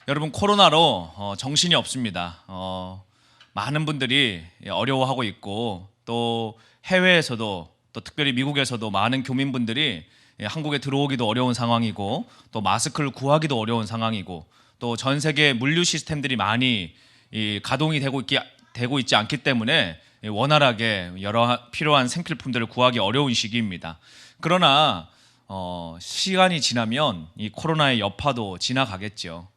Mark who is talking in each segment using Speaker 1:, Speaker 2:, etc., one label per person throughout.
Speaker 1: 여러분 코로나로 정신이 없습니다. 많은 분들이 어려워하고 있고 또 해외에서도 또 특별히 미국에서도 많은 교민분들이 한국에 들어오기도 어려운 상황이고 또 마스크를 구하기도 어려운 상황이고 또 전 세계 물류 시스템들이 많이 가동이 되고 있지 않기 때문에 원활하게 여러 필요한 생필품들을 구하기 어려운 시기입니다. 그러나 시간이 지나면 이 코로나의 여파도 지나가겠죠.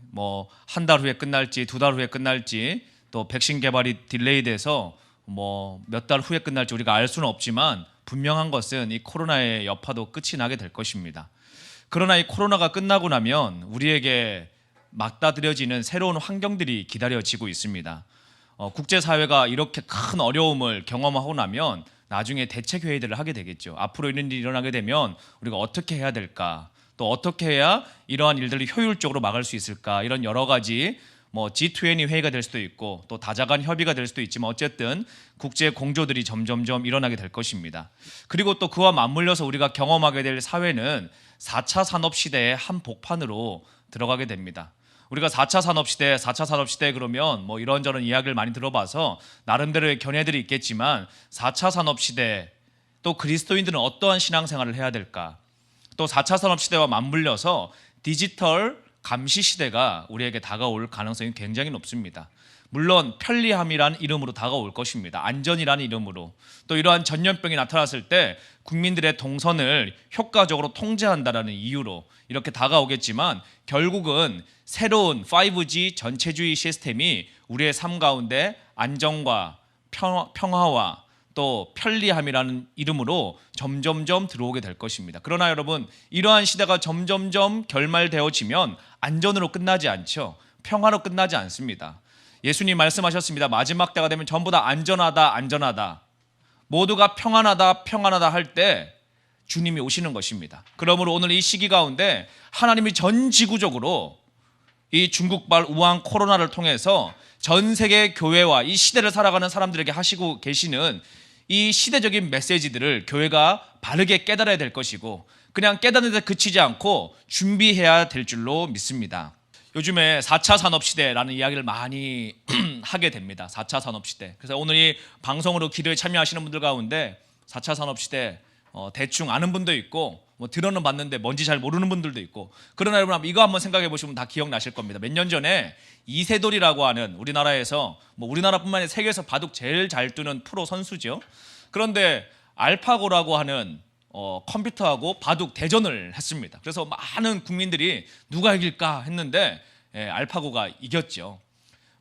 Speaker 1: 뭐 한 달 후에 끝날지 두 달 후에 끝날지 또 백신 개발이 딜레이돼서 뭐 몇 달 후에 끝날지 우리가 알 수는 없지만 분명한 것은 이 코로나의 여파도 끝이 나게 될 것입니다. 그러나 이 코로나가 끝나고 나면 우리에게 맞닥뜨려지는 새로운 환경들이 기다려지고 있습니다. 국제사회가 이렇게 큰 어려움을 경험하고 나면 나중에 대책 회의들을 하게 되겠죠. 앞으로 이런 일이 일어나게 되면 우리가 어떻게 해야 될까? 또 어떻게 해야 이러한 일들을 효율적으로 막을 수 있을까? 이런 여러 가지 뭐 G20 회의가 될 수도 있고 또 다자간 협의가 될 수도 있지만 어쨌든 국제 공조들이 점점점 일어나게 될 것입니다. 그리고 또 그와 맞물려서 우리가 경험하게 될 사회는 4차 산업시대의 한복판으로 들어가게 됩니다. 우리가 4차 산업시대 그러면 뭐 이런저런 이야기를 많이 들어봐서 나름대로의 견해들이 있겠지만 4차 산업시대 또 그리스도인들은 어떠한 신앙생활을 해야 될까? 또 4차 산업시대와 맞물려서 디지털 감시 시대가 우리에게 다가올 가능성이 굉장히 높습니다. 물론 편리함이라는 이름으로 다가올 것입니다. 안전이라는 이름으로. 또 이러한 전염병이 나타났을 때 국민들의 동선을 효과적으로 통제한다는 이유로 이렇게 다가오겠지만 결국은 새로운 5G 전체주의 시스템이 우리의 삶 가운데 안정과 평화와 또 편리함이라는 이름으로 점점점 들어오게 될 것입니다. 그러나 여러분 이러한 시대가 점점점 결말되어지면 안전으로 끝나지 않죠. 평화로 끝나지 않습니다. 예수님 말씀하셨습니다. 마지막 때가 되면 전부 다 안전하다 모두가 평안하다 할 때 주님이 오시는 것입니다. 그러므로 오늘 이 시기 가운데 하나님이 전 지구적으로 이 중국발 우한 코로나를 통해서 전 세계 교회와 이 시대를 살아가는 사람들에게 하시고 계시는 이 시대적인 메시지들을 교회가 바르게 깨달아야 될 것이고 그냥 깨닫는 데 그치지 않고 준비해야 될 줄로 믿습니다. 요즘에 4차 산업시대라는 이야기를 많이 하게 됩니다. 4차 산업시대. 그래서 오늘 이 방송으로 기도에 참여하시는 분들 가운데 4차 산업시대 대충 아는 분도 있고 뭐 들어는 봤는데 뭔지 잘 모르는 분들도 있고 그러나 여러분 이거 한번 생각해 보시면 다 기억나실 겁니다. 몇 년 전에 이세돌이라고 하는 우리나라에서 뭐 우리나라뿐만 아니라 세계에서 바둑 제일 잘 두는 프로 선수죠. 그런데 알파고라고 하는 컴퓨터하고 바둑 대전을 했습니다. 그래서 많은 국민들이 누가 이길까 했는데 알파고가 이겼죠.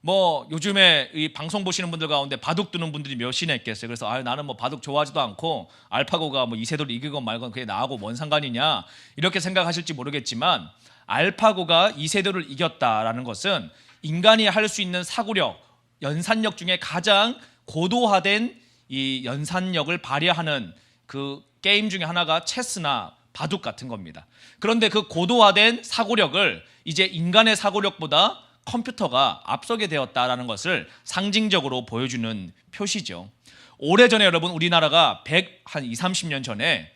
Speaker 1: 뭐 요즘에 이 방송 보시는 분들 가운데 바둑 두는 분들이 몇이나 있겠어요. 그래서 나는 뭐 바둑 좋아하지도 않고 알파고가 뭐 이세돌 이기건 말건 그게 나하고 뭔 상관이냐 이렇게 생각하실지 모르겠지만 알파고가 이세돌을 이겼다라는 것은 인간이 할 수 있는 사고력, 연산력 중에 가장 고도화된 이 연산력을 발휘하는 그 게임 중에 하나가 체스나 바둑 같은 겁니다. 그런데 그 고도화된 사고력을 이제 인간의 사고력보다 컴퓨터가 앞서게 되었다라는 것을 상징적으로 보여주는 표시죠. 오래전에 여러분 우리나라가 100한 20, 30년 전에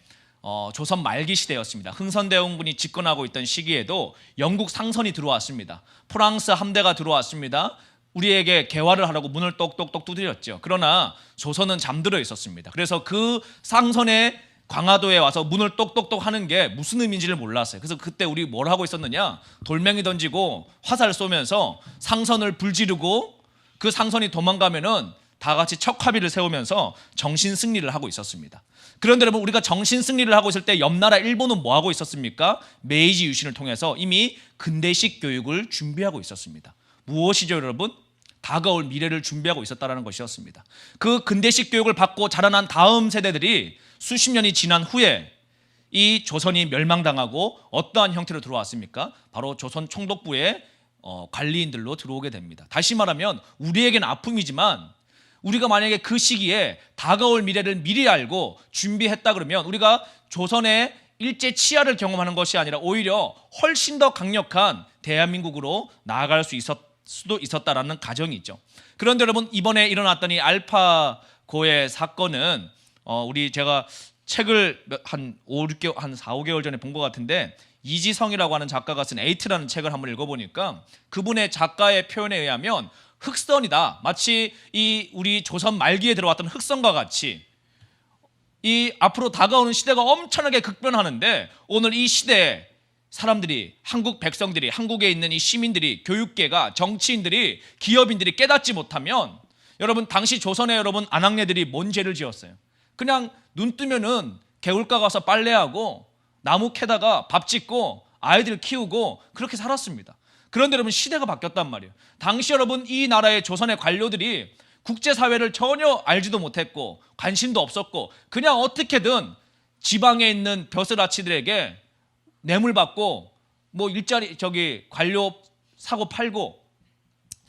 Speaker 1: 조선 말기 시대였습니다. 흥선대원군이 집권하고 있던 시기에도 영국 상선이 들어왔습니다. 프랑스 함대가 들어왔습니다. 우리에게 개화를 하라고 문을 똑똑똑 두드렸죠. 그러나 조선은 잠들어 있었습니다. 그래서 그 상선의 광화도에 와서 문을 똑똑똑 하는 게 무슨 의미인지를 몰랐어요. 그래서 그때 우리 뭘 하고 있었느냐? 돌멩이 던지고 화살 쏘면서 상선을 불지르고 그 상선이 도망가면은 다 같이 척화비를 세우면서 정신 승리를 하고 있었습니다. 그런데 여러분 우리가 정신 승리를 하고 있을 때 옆나라 일본은 뭐 하고 있었습니까? 메이지 유신을 통해서 이미 근대식 교육을 준비하고 있었습니다. 무엇이죠, 여러분? 다가올 미래를 준비하고 있었다는 것이었습니다. 그 근대식 교육을 받고 자라난 다음 세대들이 수십 년이 지난 후에 이 조선이 멸망당하고 어떠한 형태로 들어왔습니까? 바로 조선 총독부의 관리인들로 들어오게 됩니다. 다시 말하면 우리에게는 아픔이지만 우리가 만약에 그 시기에 다가올 미래를 미리 알고 준비했다 그러면 우리가 조선의 일제 치하를 경험하는 것이 아니라 오히려 훨씬 더 강력한 대한민국으로 나아갈 수도 있었다라는 가정이 있죠. 그런데 여러분 이번에 일어났던 이 알파고의 사건은 제가 책을 한 4, 5개월 전에 본 것 같은데 이지성이라고 하는 작가가 쓴 에이트라는 책을 한번 읽어보니까 그분의 작가의 표현에 의하면 흑선이다. 마치 이 우리 조선 말기에 들어왔던 흑선과 같이 이 앞으로 다가오는 시대가 엄청나게 극변하는데 오늘 이 시대에 사람들이, 한국 백성들이, 한국에 있는 이 시민들이, 교육계가, 정치인들이, 기업인들이 깨닫지 못하면 여러분, 당시 조선의 여러분 안악내들이 뭔 죄를 지었어요? 그냥 눈 뜨면은 개울가 가서 빨래하고 나무 캐다가 밥 짓고 아이들 키우고 그렇게 살았습니다. 그런데 여러분, 시대가 바뀌었단 말이에요. 당시 여러분, 이 나라의 조선의 관료들이 국제사회를 전혀 알지도 못했고 관심도 없었고 그냥 어떻게든 지방에 있는 벼슬아치들에게 뇌물 받고 뭐 일자리 관료 사고 팔고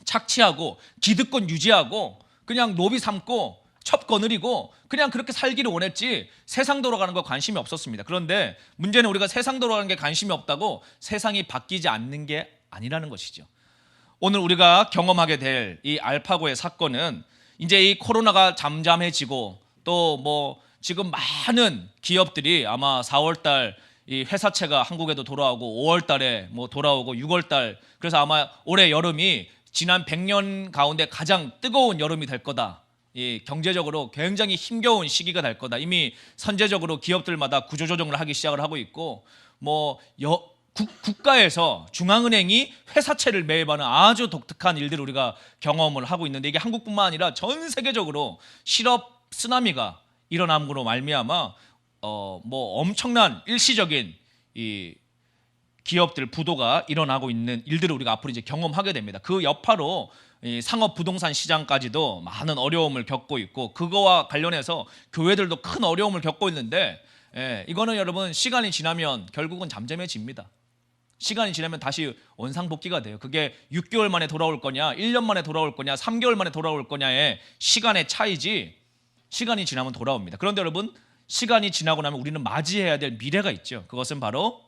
Speaker 1: 착취하고 기득권 유지하고 그냥 노비 삼고 첩 거느리고 그냥 그렇게 살기를 원했지 세상 돌아가는 거 관심이 없었습니다. 그런데 문제는 우리가 세상 돌아가는 게 관심이 없다고 세상이 바뀌지 않는 게 아니라는 것이죠. 오늘 우리가 경험하게 될 이 알파고의 사건은 이제 이 코로나가 잠잠해지고 또 뭐 지금 많은 기업들이 아마 4월 달 이 회사채가 한국에도 돌아오고 5월 달에 뭐 돌아오고 6월 달, 그래서 아마 올해 여름이 지난 100년 가운데 가장 뜨거운 여름이 될 거다. 이 경제적으로 굉장히 힘겨운 시기가 될 거다. 이미 선제적으로 기업들마다 구조조정을 하기 시작을 하고 있고 뭐 국가에서 중앙은행이 회사채를 매입하는 아주 독특한 일들을 우리가 경험을 하고 있는데 이게 한국뿐만 아니라 전 세계적으로 실업 쓰나미가 일어남으로 말미암아 뭐 엄청난 일시적인 이 기업들 부도가 일어나고 있는 일들을 우리가 앞으로 이제 경험하게 됩니다. 그 여파로 이 상업 부동산 시장까지도 많은 어려움을 겪고 있고 그거와 관련해서 교회들도 큰 어려움을 겪고 있는데 이거는 여러분 시간이 지나면 결국은 잠잠해집니다. 시간이 지나면 다시 원상복귀가 돼요. 그게 6개월 만에 돌아올 거냐 1년 만에 돌아올 거냐 3개월 만에 돌아올 거냐의 시간의 차이지 시간이 지나면 돌아옵니다. 그런데 여러분 시간이 지나고 나면 우리는 맞이해야 될 미래가 있죠. 그것은 바로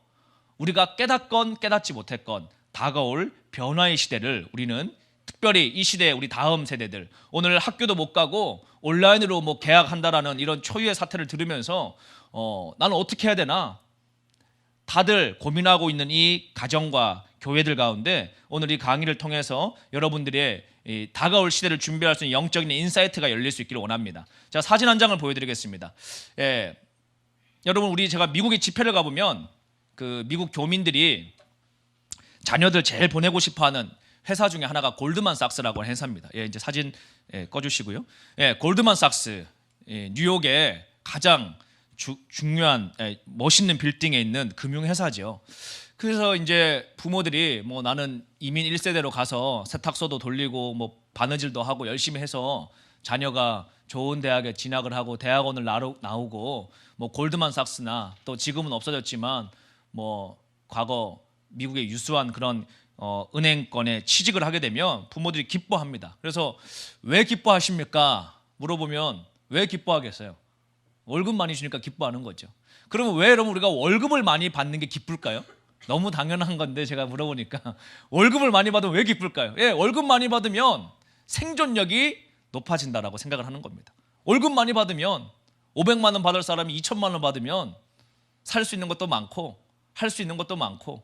Speaker 1: 우리가 깨닫건 깨닫지 못했건 다가올 변화의 시대를 우리는 특별히 이 시대에 우리 다음 세대들 오늘 학교도 못 가고 온라인으로 뭐 개학한다라는 이런 초유의 사태를 들으면서 나는 어떻게 해야 되나 다들 고민하고 있는 이 가정과 교회들 가운데 오늘 이 강의를 통해서 여러분들의 이 다가올 시대를 준비할 수 있는 영적인 인사이트가 열릴 수 있기를 원합니다. 자, 사진 한 장을 보여드리겠습니다. 여러분 제가 미국에 집회를 가보면 그 미국 교민들이 자녀들 제일 보내고 싶어하는 회사 중에 하나가 골드만삭스라고 하는 회사입니다. 이제 사진 꺼주시고요. 골드만삭스 뉴욕의 가장 중요한 멋있는 빌딩에 있는 금융회사죠. 그래서 이제 부모들이 뭐 나는 이민 1세대로 가서 세탁소도 돌리고 뭐 바느질도 하고 열심히 해서 자녀가 좋은 대학에 진학을 하고 대학원을 나오고 뭐 골드만삭스나 또 지금은 없어졌지만 뭐 과거 미국의 유수한 그런 은행권에 취직을 하게 되면 부모들이 기뻐합니다. 그래서 왜 기뻐하십니까? 물어보면 왜 기뻐하겠어요? 월급 많이 주니까 기뻐하는 거죠. 그러면 왜 여러분 우리가 월급을 많이 받는 게 기쁠까요? 너무 당연한 건데 제가 물어보니까 월급을 많이 받으면 왜 기쁠까요? 월급 많이 받으면 생존력이 높아진다라고 생각을 하는 겁니다. 월급 많이 받으면 500만 원 받을 사람이 2천만 원 받으면 살 수 있는 것도 많고 할 수 있는 것도 많고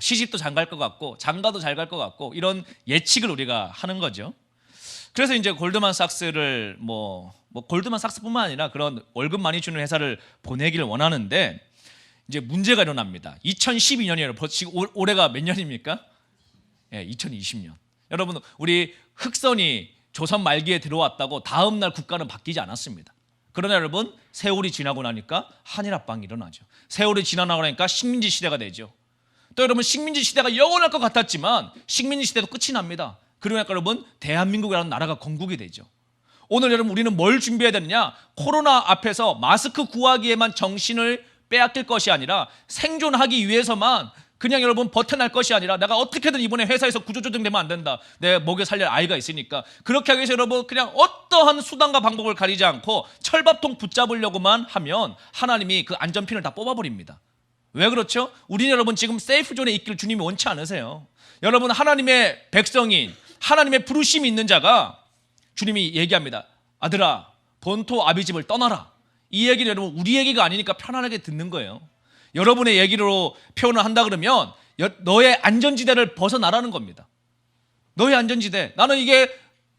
Speaker 1: 시집도 잘 갈 것 같고 장가도 잘 갈 것 같고 이런 예측을 우리가 하는 거죠. 그래서 이제 골드만삭스를 뭐 골드만삭스뿐만 아니라 그런 월급 많이 주는 회사를 보내기를 원하는데 이제 문제가 일어납니다. 2012년이에요. 지금 올해가 몇 년입니까? 2020년. 여러분 우리 흑선이 조선 말기에 들어왔다고 다음 날 국가는 바뀌지 않았습니다. 그러나 여러분 세월이 지나고 나니까 한일합방이 일어나죠. 세월이 지나고 나니까 식민지 시대가 되죠. 또 여러분 식민지 시대가 영원할 것 같았지만 식민지 시대도 끝이 납니다. 그러니까 여러분 대한민국이라는 나라가 건국이 되죠. 오늘 여러분 우리는 뭘 준비해야 되느냐? 코로나 앞에서 마스크 구하기에만 정신을 빼앗길 것이 아니라 생존하기 위해서만 그냥 여러분 버텨낼 것이 아니라 내가 어떻게든 이번에 회사에서 구조조정되면 안 된다. 내 먹여 살릴 아이가 있으니까 그렇게 하기 위해서 여러분 그냥 어떠한 수단과 방법을 가리지 않고 철밥통 붙잡으려고만 하면 하나님이 그 안전핀을 다 뽑아버립니다. 왜 그렇죠? 우리는 여러분 지금 세이프존에 있기를 주님이 원치 않으세요. 여러분 하나님의 백성인 하나님의 부르심이 있는 자가 주님이 얘기합니다. 아들아 본토 아비 집을 떠나라. 이 얘기는 여러분 우리 얘기가 아니니까 편안하게 듣는 거예요. 여러분의 얘기로 표현을 한다 그러면 너의 안전지대를 벗어나라는 겁니다. 너의 안전지대. 나는 이게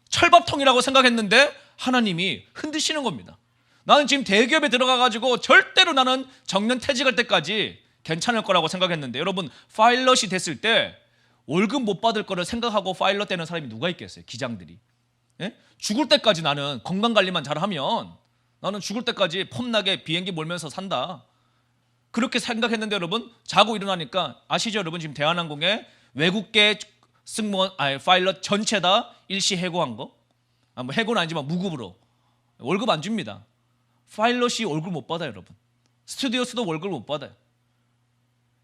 Speaker 1: 철밥통이라고 생각했는데 하나님이 흔드시는 겁니다. 나는 지금 대기업에 들어가가지고 절대로 나는 정년퇴직할 때까지 괜찮을 거라고 생각했는데, 여러분 파일럿이 됐을 때 월급 못 받을 거를 생각하고 파일럿 되는 사람이 누가 있겠어요? 기장들이. 예? 죽을 때까지 나는 건강관리만 잘하면 나는 죽을 때까지 폼나게 비행기 몰면서 산다, 그렇게 생각했는데 여러분 자고 일어나니까 아시죠? 여러분 지금 대한항공에 외국계 승무원 파일럿 전체 다 일시 해고한 거, 뭐 해고는 아니지만 무급으로 월급 안 줍니다. 파일럿이 월급 못 받아요. 여러분 스튜디오스도 월급 못 받아요.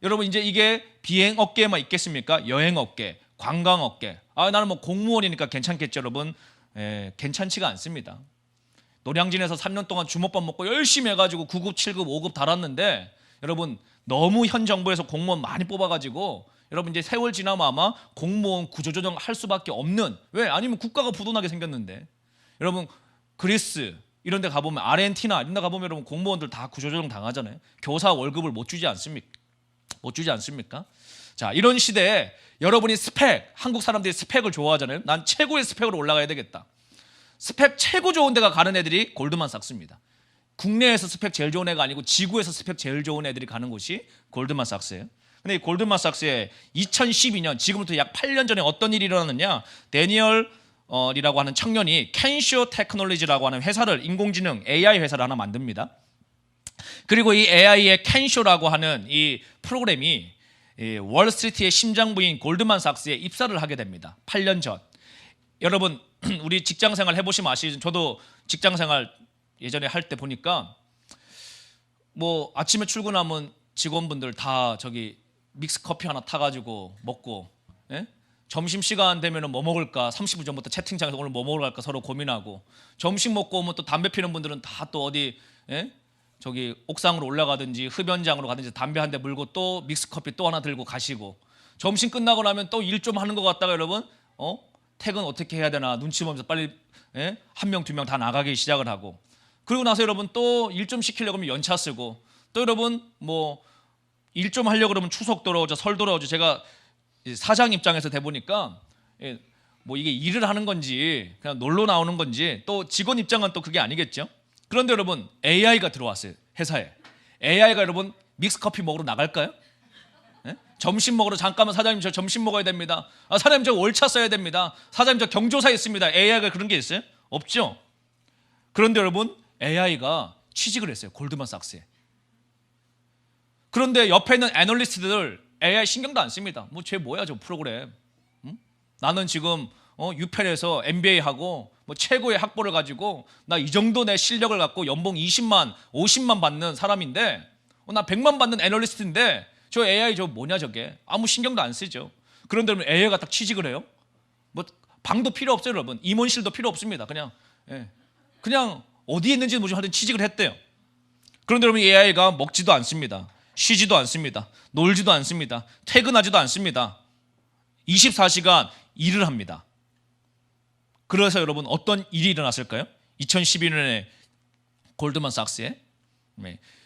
Speaker 1: 여러분 이제 이게 비행 업계에만 있겠습니까? 여행 업계, 관광 업계. 나는 뭐 공무원이니까 괜찮겠죠. 여러분 괜찮지가 않습니다. 노량진에서 3년 동안 주먹밥 먹고 열심히 해가지고 9급, 7급, 5급 달았는데 여러분 너무 현 정부에서 공무원 많이 뽑아가지고 여러분 이제 세월 지나면 아마 공무원 구조조정 할 수밖에 없는, 왜? 아니면 국가가 부도나게 생겼는데, 여러분 그리스 이런 데 가보면, 아르헨티나 이런 데 가보면 여러분 공무원들 다 구조조정 당하잖아요. 교사 월급을 못 주지 않습니까? 못 주지 않습니까? 자, 이런 시대에 여러분이 스펙, 한국 사람들이 스펙을 좋아하잖아요. 난 최고의 스펙으로 올라가야 되겠다. 스펙 최고 좋은 데가 가는 애들이 골드만삭스입니다. 국내에서 스펙 제일 좋은 애가 아니고 지구에서 스펙 제일 좋은 애들이 가는 곳이 골드만삭스예요. 근데 이 골드만삭스에 2012년, 지금부터 약 8년 전에 어떤 일이 일어났느냐, 데니얼이라고 하는 청년이 켄쇼 테크놀로지라고 하는 회사를, 인공지능 AI 회사를 하나 만듭니다. 그리고 이 AI의 켄쇼라고 하는 이 프로그램이 월스트리트의 심장부인 골드만삭스에 입사를 하게 됩니다. 8년 전. 여러분 우리 직장생활 해보시면 아시죠? 저도 직장생활 예전에 할 때 보니까 뭐 아침에 출근하면 직원분들 다 저기 믹스 커피 하나 타가지고 먹고, 예? 점심시간 되면 뭐 먹을까 30분 전부터 채팅창에서 오늘 뭐 먹으러 갈까 서로 고민하고, 점심 먹고 오면 또 담배 피는 분들은 다 또 어디, 예? 저기 옥상으로 올라가든지 흡연장으로 가든지 담배 한 대 물고 또 믹스 커피 또 하나 들고 가시고, 점심 끝나고 나면 또 일 좀 하는 것 같다가 여러분 퇴근 어떻게 해야 되나 눈치 보면서 빨리, 예? 한 명 두 명 다 나가기 시작을 하고, 그리고 나서 여러분 또 일 좀 시키려고 하면 연차 쓰고, 또 여러분 뭐 일 좀 하려고 그러면 추석 돌아오죠, 설 돌아오죠. 제가 사장 입장에서 대보니까 뭐 이게 일을 하는 건지 그냥 놀러 나오는 건지, 또 직원 입장은 또 그게 아니겠죠. 그런데 여러분 AI가 들어왔어요 회사에. AI가 여러분 믹스 커피 먹으러 나갈까요? 예? 점심 먹으러 잠깐만, 사장님 저 점심 먹어야 됩니다. 사장님 저 월차 써야 됩니다. 사장님 저 경조사 있습니다. AI가 그런 게 있어요? 없죠. 그런데 여러분 AI가 취직을 했어요 골드만삭스에. 그런데 옆에 있는 애널리스트들 AI 신경도 안 씁니다. 뭐 쟤 뭐야 저 프로그램, 응? 나는 지금 유펜에서 MBA 하고 뭐 최고의 학벌을 가지고 나 이 정도 내 실력을 갖고 연봉 20만 50만 받는 사람인데, 나 100만 받는 애널리스트인데 저 AI 저 뭐냐 저게, 아무 신경도 안 쓰죠. 그런데 AI가 딱 취직을 해요. 뭐 방도 필요 없어요 여러분. 임원실도 필요 없습니다. 그냥 어디에 있는지 모르지만 하여튼 취직을 했대요. 그런데 여러분 AI가 먹지도 않습니다. 쉬지도 않습니다. 놀지도 않습니다. 퇴근하지도 않습니다. 24시간 일을 합니다. 그래서 여러분 어떤 일이 일어났을까요? 2012년에 골드만삭스에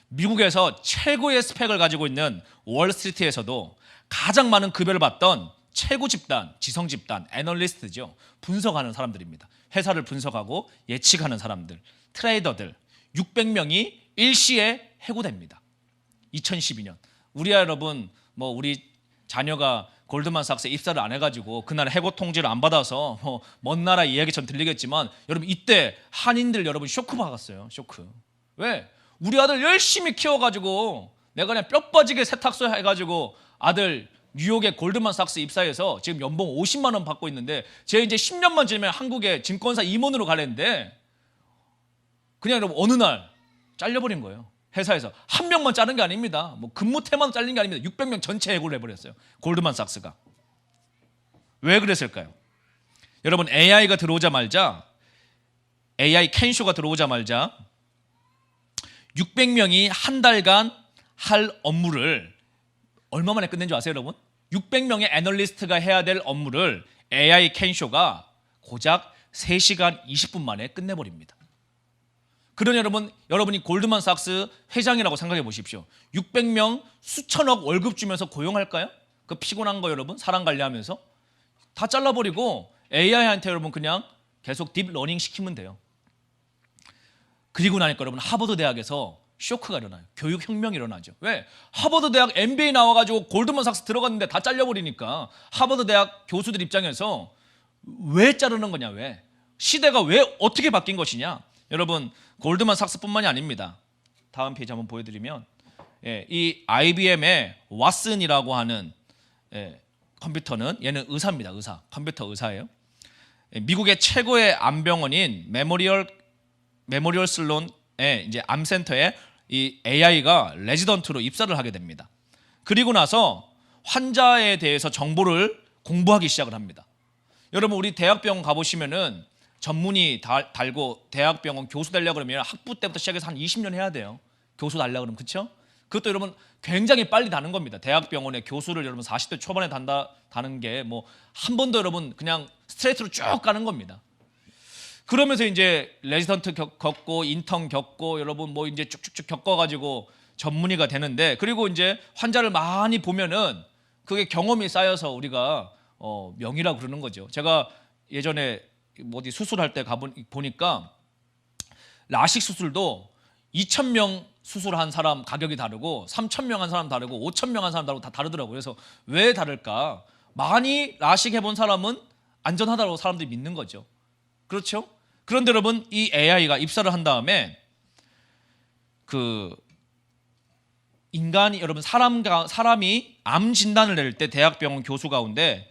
Speaker 1: 미국에서 최고의 스펙을 가지고 있는 월스트리트에서도 가장 많은 급여를 받던 최고 집단, 지성 집단, 애널리스트죠. 분석하는 사람들입니다. 회사를 분석하고 예측하는 사람들, 트레이더들 600명이 일시에 해고됩니다. 2012년. 우리야 여러분 뭐 우리 자녀가 골드만삭스에 입사를 안 해가지고 그날 해고 통지를 안 받아서 뭐 먼 나라 이야기처럼 들리겠지만, 여러분 이때 한인들 여러분 쇼크 받았어요. 쇼크. 왜? 우리 아들 열심히 키워가지고 내가 그냥 뼈 빠지게 세탁소 해가지고 아들 뉴욕의 골드만삭스 입사해서 지금 연봉 50만 원 받고 있는데, 제 이제 10년만 지나면 한국의 증권사 임원으로 가려는데 그냥 여러분 어느 날 잘려버린 거예요. 회사에서 한 명만 자른 게 아닙니다. 뭐 근무 태만 잘린 게 아닙니다. 600명 전체 해고를 해버렸어요. 골드만삭스가. 왜 그랬을까요? 여러분 AI가 들어오자마자, AI 켄쇼가 들어오자마자 600명이 한 달간 할 업무를 얼마 만에 끝낸 줄 아세요 여러분? 600명의 애널리스트가 해야 될 업무를 AI 켄쇼가 고작 3시간 20분 만에 끝내버립니다. 그러니 여러분이 골드만삭스 회장이라고 생각해 보십시오. 600명 수천억 월급 주면서 고용할까요? 그 피곤한 거 여러분 사람 관리하면서 다 잘라버리고 AI한테 여러분 그냥 계속 딥러닝 시키면 돼요. 그리고 나니까 여러분 하버드 대학에서 쇼크가 일어나요. 교육혁명이 일어나죠. 왜? 하버드 대학 MBA 나와가지고 골드만삭스 들어갔는데 다 잘려버리니까 하버드 대학 교수들 입장에서 왜 자르는 거냐, 왜? 시대가 왜 어떻게 바뀐 것이냐? 여러분 골드만삭스뿐만이 아닙니다. 다음 페이지 한번 보여드리면 이 IBM의 왓슨이라고 하는 컴퓨터는 얘는 의사입니다. 의사, 컴퓨터 의사예요. 미국의 최고의 암병원인 메모리얼 슬론의 이제 암센터에 이 AI가 레지던트로 입사를 하게 됩니다. 그리고 나서 환자에 대해서 정보를 공부하기 시작을 합니다. 여러분 우리 대학병원 가보시면은 전문의 달고 대학병원 교수 되려고 그러면 학부 때부터 시작해서 한 20년 해야 돼요. 교수 달려고 그러면, 그렇죠? 그것도 여러분 굉장히 빨리 다는 겁니다. 대학병원에 교수를 여러분 40대 초반에 다는 게 뭐 한 번도 여러분 그냥 스트레이트로 쭉 가는 겁니다. 그러면서 이제 레지던트 겪고 인턴 겪고 여러분 뭐 이제 쭉쭉쭉 겪어가지고 전문의가 되는데, 그리고 이제 환자를 많이 보면은 그게 경험이 쌓여서 우리가 명의라고 그러는 거죠. 제가 예전에 어디 수술할 때 보니까 라식 수술도 2,000명 수술한 사람 가격이 다르고 3,000명 한 사람 다르고 5,000명 한 사람 다르고 다 다르더라고요. 그래서 왜 다를까? 많이 라식 해본 사람은 안전하다고 사람들이 믿는 거죠. 그렇죠? 그런데 여러분 이 AI가 입사를 한 다음에 그 인간이 여러분 사람이 암 진단을 낼 때 대학병원 교수 가운데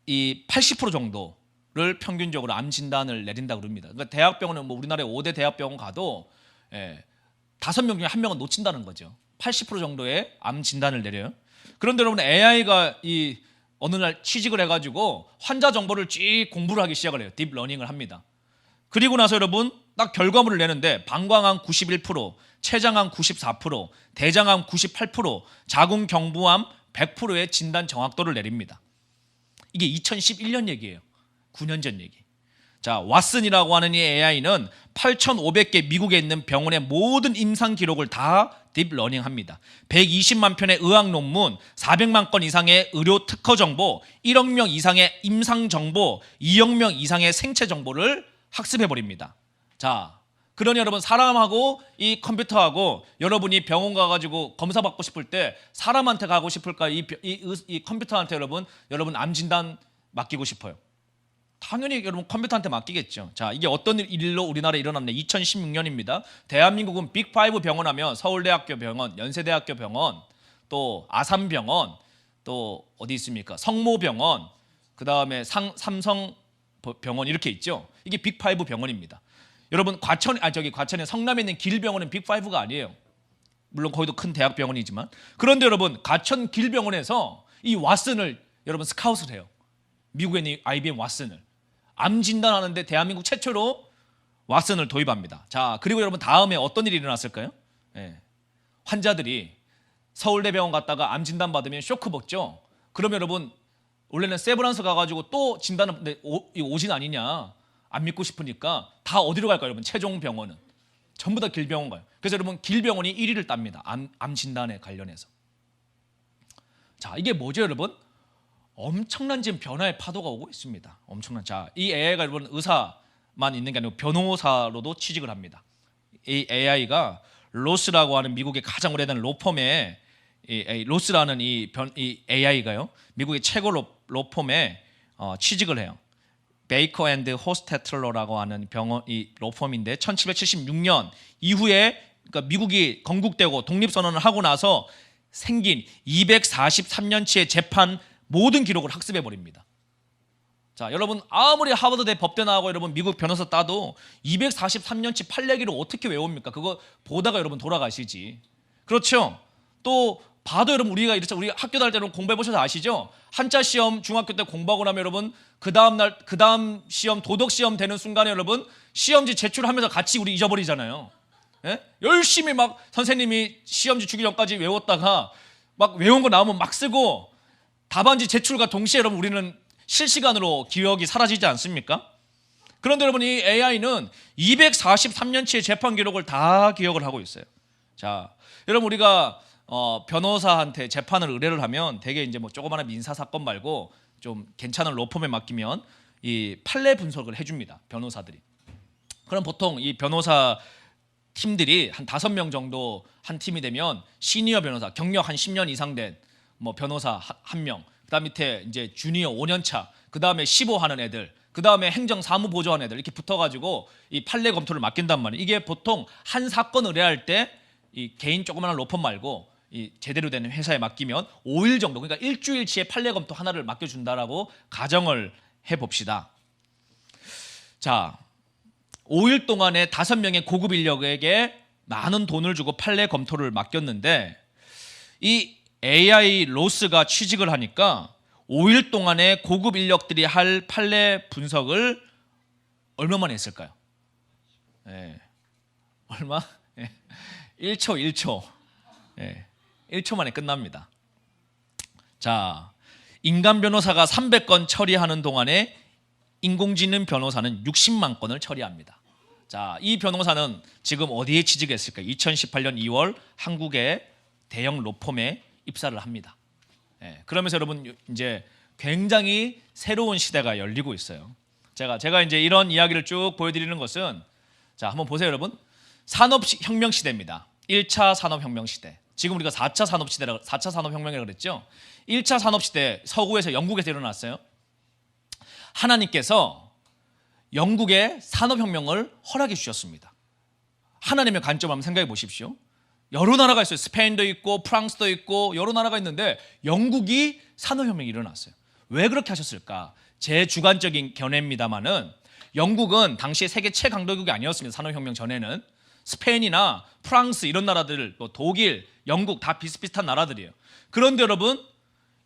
Speaker 1: 이 80% 정도를 평균적으로 암 진단을 내린다고 그럽니다. 그러니까 대학병원은 뭐 우리나라의 5대 대학병원 가도 5명 중에 1명은 놓친다는 거죠. 80% 정도의 암 진단을 내려요. 그런데 여러분 AI가 이 어느 날 취직을 해가지고 환자 정보를 쭉 공부를 하기 시작을 해요. 딥러닝을 합니다. 그리고 나서 여러분 딱 결과물을 내는데 방광암 91%, 췌장암 94%, 대장암 98%, 자궁경부암 100%의 진단 정확도를 내립니다. 이게 2011년 얘기예요. 9년 전 얘기. 자, 왓슨이라고 하는 이 AI는 8,500개 미국에 있는 병원의 모든 임상 기록을 다 딥러닝합니다. 120만 편의 의학 논문, 400만 건 이상의 의료 특허 정보, 1억 명 이상의 임상 정보, 2억 명 이상의 생체 정보를 학습해 버립니다. 자, 그러니 여러분 사람하고 이 컴퓨터하고 여러분이 병원 가가지고 검사 받고 싶을 때 사람한테 가고 싶을까? 이 컴퓨터한테 여러분 암 진단 맡기고 싶어요. 당연히 여러분 컴퓨터한테 맡기겠죠. 자, 이게 어떤 일로 우리나라에 일어났냐? 2016년입니다. 대한민국은 빅5 병원 하면 서울대학교 병원, 연세대학교 병원, 또 아산병원, 또 어디 있습니까? 성모병원, 그 다음에 삼성병원 이렇게 있죠. 이게 빅5 병원입니다. 여러분 과천에 성남에 있는 길병원은 빅5가 아니에요. 물론 거기도 큰 대학병원이지만. 그런데 여러분 과천 길병원에서 이 왓슨을 여러분 스카웃을 해요. 미국에 있는 IBM 왓슨을. 암 진단하는데 대한민국 최초로 왓슨을 도입합니다. 자, 그리고 여러분 다음에 어떤 일이 일어났을까요? 환자들이 서울대병원 갔다가 암 진단 받으면 쇼크 먹죠. 그러면 여러분 원래는 세브란스 가가지고 또 진단을 오진 아니냐 안 믿고 싶으니까 다 어디로 갈까요? 여러분 최종 병원은 전부 다 길병원 가요. 그래서 여러분 길병원이 1위를 땁니다. 암 진단에 관련해서. 자, 이게 뭐죠 여러분? 엄청난 지금 변화의 파도가 오고 있습니다. 엄청난. 자, 이 AI가 여러분 의사만 있는 게 아니고 변호사로도 취직을 합니다. 이 AI가 로스라고 하는 미국의 가장 오래된 로펌에 로스라는 이 AI가요 미국의 최고 로펌에 취직을 해요. 베이커 앤드 호스테틀러라고 하는 이 로펌인데 1776년 이후에 그러니까 미국이 건국되고 독립선언을 하고 나서 생긴 243년치의 재판 모든 기록을 학습해 버립니다. 자, 여러분 아무리 하버드대 법대 나오고 여러분 미국 변호사 따도 243년치 판례기를 어떻게 외웁니까? 그거 보다가 여러분 돌아가시지. 그렇죠? 또 봐도 여러분 우리 학교 다닐 때는 공부해 보셔서 아시죠? 한자 시험 중학교 때 공부하고 나면 여러분 그 다음 시험 도덕 시험 되는 순간에 여러분 시험지 제출하면서 같이 우리 잊어버리잖아요. 예? 열심히 막 선생님이 시험지 주기 전까지 외웠다가 막 외운 거 나오면 막 쓰고 답안지 제출과 동시에 여러분 우리는 실시간으로 기억이 사라지지 않습니까? 그런데 여러분, 이 AI는 243년치의 재판 기록을 다 기억을 하고 있어요. 자, 여러분, 우리가 변호사한테 재판을 의뢰를 하면 되게 이제 뭐 조그마한 민사 사건 말고 좀 괜찮은 로펌에 맡기면 이 판례 분석을 해줍니다, 변호사들이. 그럼 보통 이 변호사 팀들이 한 5명 정도 한 팀이 되면 시니어 변호사, 경력 한 10년 이상 된 뭐 변호사 한 명, 그다음 밑에 이제 주니어 5년 차, 그다음에 15 하는 애들, 그다음에 행정 사무 보조하는 애들, 이렇게 붙어가지고 이 판례 검토를 맡긴단 말이에요. 이게 보통 한 사건 의뢰할 때 이 개인 조그마한 로펌 말고 이 제대로 된 회사에 맡기면 5일 정도, 그러니까 일주일치의 판례 검토 하나를 맡겨준다라고 가정을 해봅시다. 자, 5일 동안에 5명의 고급 인력에게 많은 돈을 주고 판례 검토를 맡겼는데, 이 AI 로스가 취직을 하니까 5일 동안에 고급 인력들이 할 판례 분석을 얼마 만에 했을까요? 얼마? 1초. 1초 만에 끝납니다. 자, 인간 변호사가 300건 처리하는 동안에 인공지능 변호사는 60만 건을 처리합니다. 자, 이 변호사는 지금 어디에 취직했을까요? 2018년 2월 한국의 대형 로펌에 입사를 합니다. 그러면서 여러분, 이제 굉장히 새로운 시대가 열리고 있어요. 제가 이제 이런 이야기를 쭉 보여드리는 것은, 자, 한번 보세요, 여러분. 산업혁명 시대입니다. 1차 산업혁명 시대. 지금 우리가 4차 산업시대라, 4차 산업혁명이라고 그랬죠. 1차 산업시대 서구에서, 영국에서 일어났어요. 하나님께서 영국의 산업혁명을 허락해 주셨습니다. 하나님의 관점 한번 생각해 보십시오. 여러 나라가 있어요. 스페인도 있고 프랑스도 있고 여러 나라가 있는데 영국이 산업혁명이 일어났어요. 왜 그렇게 하셨을까? 제 주관적인 견해입니다만은 영국은 당시에 세계 최강대국이 아니었습니다. 산업혁명 전에는. 스페인이나 프랑스 이런 나라들, 또 독일, 영국 다 비슷비슷한 나라들이에요. 그런데 여러분,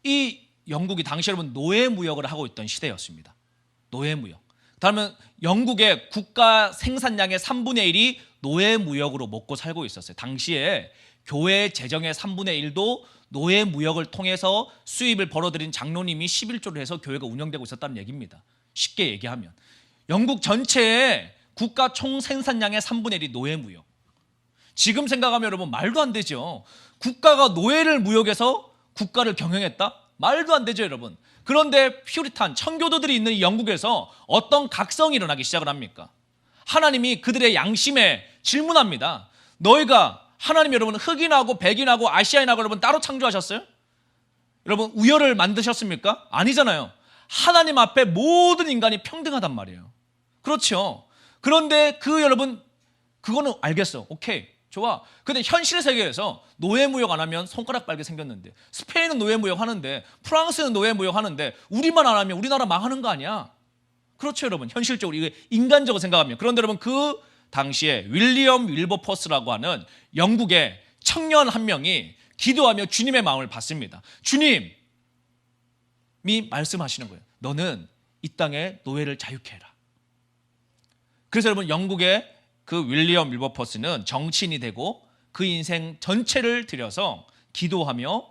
Speaker 1: 이 영국이 당시 여러분 노예무역을 하고 있던 시대였습니다. 노예무역. 그다음에 영국의 국가 생산량의 3분의 1이 노예무역으로 먹고 살고 있었어요. 당시에 교회 재정의 3분의 1도 노예무역을 통해서 수입을 벌어들인 장로님이 11조를 해서 교회가 운영되고 있었다는 얘기입니다. 쉽게 얘기하면 영국 전체의 국가 총 생산량의 3분의 1이 노예무역. 지금 생각하면 여러분 말도 안 되죠. 국가가 노예를 무역해서 국가를 경영했다? 말도 안 되죠, 여러분. 그런데 퓨리탄 청교도들이 있는 이 영국에서 어떤 각성이 일어나기 시작을 합니까? 하나님이 그들의 양심에 질문합니다. 너희가, 하나님 여러분 흑인하고 백인하고 아시아인하고 여러분 따로 창조하셨어요? 여러분 우열을 만드셨습니까? 아니잖아요. 하나님 앞에 모든 인간이 평등하단 말이에요. 그렇죠. 그런데 여러분 그거는 알겠어. 오케이. 좋아. 근데 현실 세계에서 노예무역 안 하면 손가락 빨게 생겼는데, 스페인은 노예무역 하는데, 프랑스는 노예무역 하는데, 우리만 안 하면 우리나라 망하는 거 아니야? 그렇죠, 여러분. 현실적으로 이게 인간적으로 생각하면. 그런데 여러분 그 당시에 윌리엄 윌버퍼스라고 하는 영국의 청년 한 명이 기도하며 주님의 마음을 받습니다. 주님이 말씀하시는 거예요. 너는 이 땅의 노예를 자유케 해라. 그래서 여러분 영국의 그 윌리엄 윌버퍼스는 정치인이 되고 그 인생 전체를 들여서 기도하며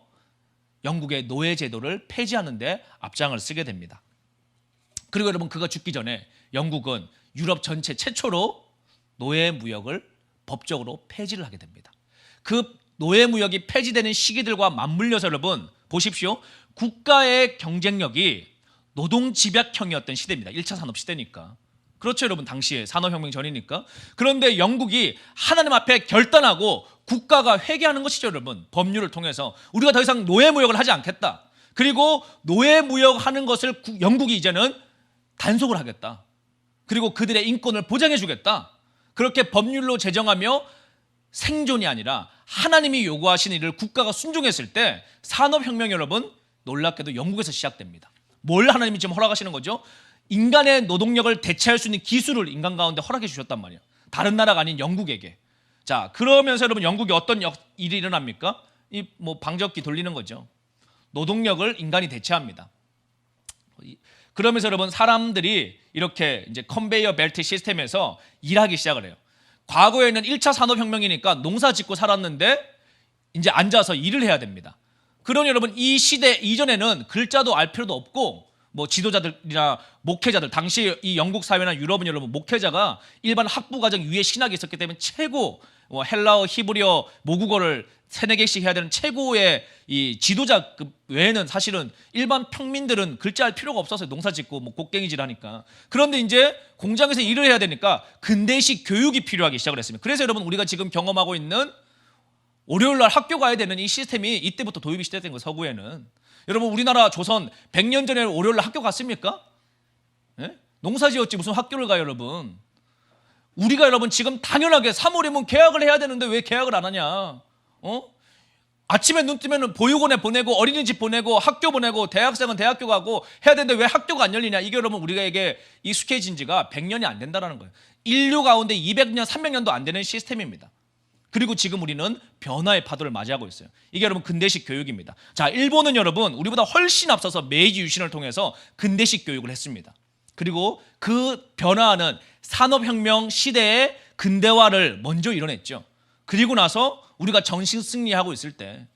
Speaker 1: 영국의 노예 제도를 폐지하는 데 앞장을 쓰게 됩니다. 그리고 여러분 그가 죽기 전에 영국은 유럽 전체 최초로 노예 무역을 법적으로 폐지를 하게 됩니다. 그 노예 무역이 폐지되는 시기들과 맞물려서 여러분 보십시오. 국가의 경쟁력이 노동 집약형이었던 시대입니다. 1차 산업 시대니까. 그렇죠, 여러분. 당시에 산업혁명 전이니까. 그런데 영국이 하나님 앞에 결단하고 국가가 회개하는 것이죠, 여러분. 법률을 통해서 우리가 더 이상 노예무역을 하지 않겠다. 그리고 노예무역하는 것을 영국이 이제는 단속을 하겠다. 그리고 그들의 인권을 보장해 주겠다. 그렇게 법률로 제정하며 생존이 아니라 하나님이 요구하신 일을 국가가 순종했을 때 산업혁명 여러분 놀랍게도 영국에서 시작됩니다. 뭘 하나님이 지금 허락하시는 거죠? 인간의 노동력을 대체할 수 있는 기술을 인간 가운데 허락해 주셨단 말이에요. 다른 나라가 아닌 영국에게. 자, 그러면서 여러분 영국이 어떤 일이 일어납니까? 이 뭐 방적기 돌리는 거죠. 노동력을 인간이 대체합니다. 그러면서 여러분 사람들이 이렇게 이제 컨베이어 벨트 시스템에서 일하기 시작을 해요. 과거에는 1차 산업혁명이니까 농사 짓고 살았는데 이제 앉아서 일을 해야 됩니다. 그러니 여러분 이 시대 이전에는 글자도 알 필요도 없고 뭐 지도자들이나 목회자들, 당시 이 영국 사회나 유럽은 여러분 목회자가 일반 학부 과정 위에 신학이 있었기 때문에 최고 헬라어, 히브리어, 모국어를 3-4개씩 해야 되는 최고의 이 지도자급 외에는 사실은 일반 평민들은 글자할 필요가 없어서 농사 짓고 뭐 곡괭이질 하니까. 그런데 이제 공장에서 일을 해야 되니까 근대식 교육이 필요하기 시작을 했습니다. 그래서 여러분 우리가 지금 경험하고 있는 월요일 날 학교 가야 되는 이 시스템이 이때부터 도입이 시작된 거예요. 서구에는. 여러분 우리나라 조선 100년 전에 월요일 날 학교 갔습니까? 예? 농사 지었지 무슨 학교를 가요, 여러분. 우리가 여러분 지금 당연하게 3월이면 개학을 해야 되는데 왜 개학을 안 하냐? 아침에 눈 뜨면 보육원에 보내고 어린이집 보내고 학교 보내고 대학생은 대학교 가고 해야 되는데 왜 학교가 안 열리냐? 이게 여러분 우리에게 익숙해진 지가 100년이 안 된다는 거예요. 인류 가운데 200년, 300년도 안 되는 시스템입니다. 그리고 지금 우리는 변화의 파도를 맞이하고 있어요. 이게 여러분 근대식 교육입니다. 자, 일본은 여러분 우리보다 훨씬 앞서서 메이지 유신을 통해서 근대식 교육을 했습니다. 그리고 그 변화하는 산업혁명 시대의 근대화를 먼저 이뤄냈죠. 그리고 나서 우리가 정신 승리하고 있을 때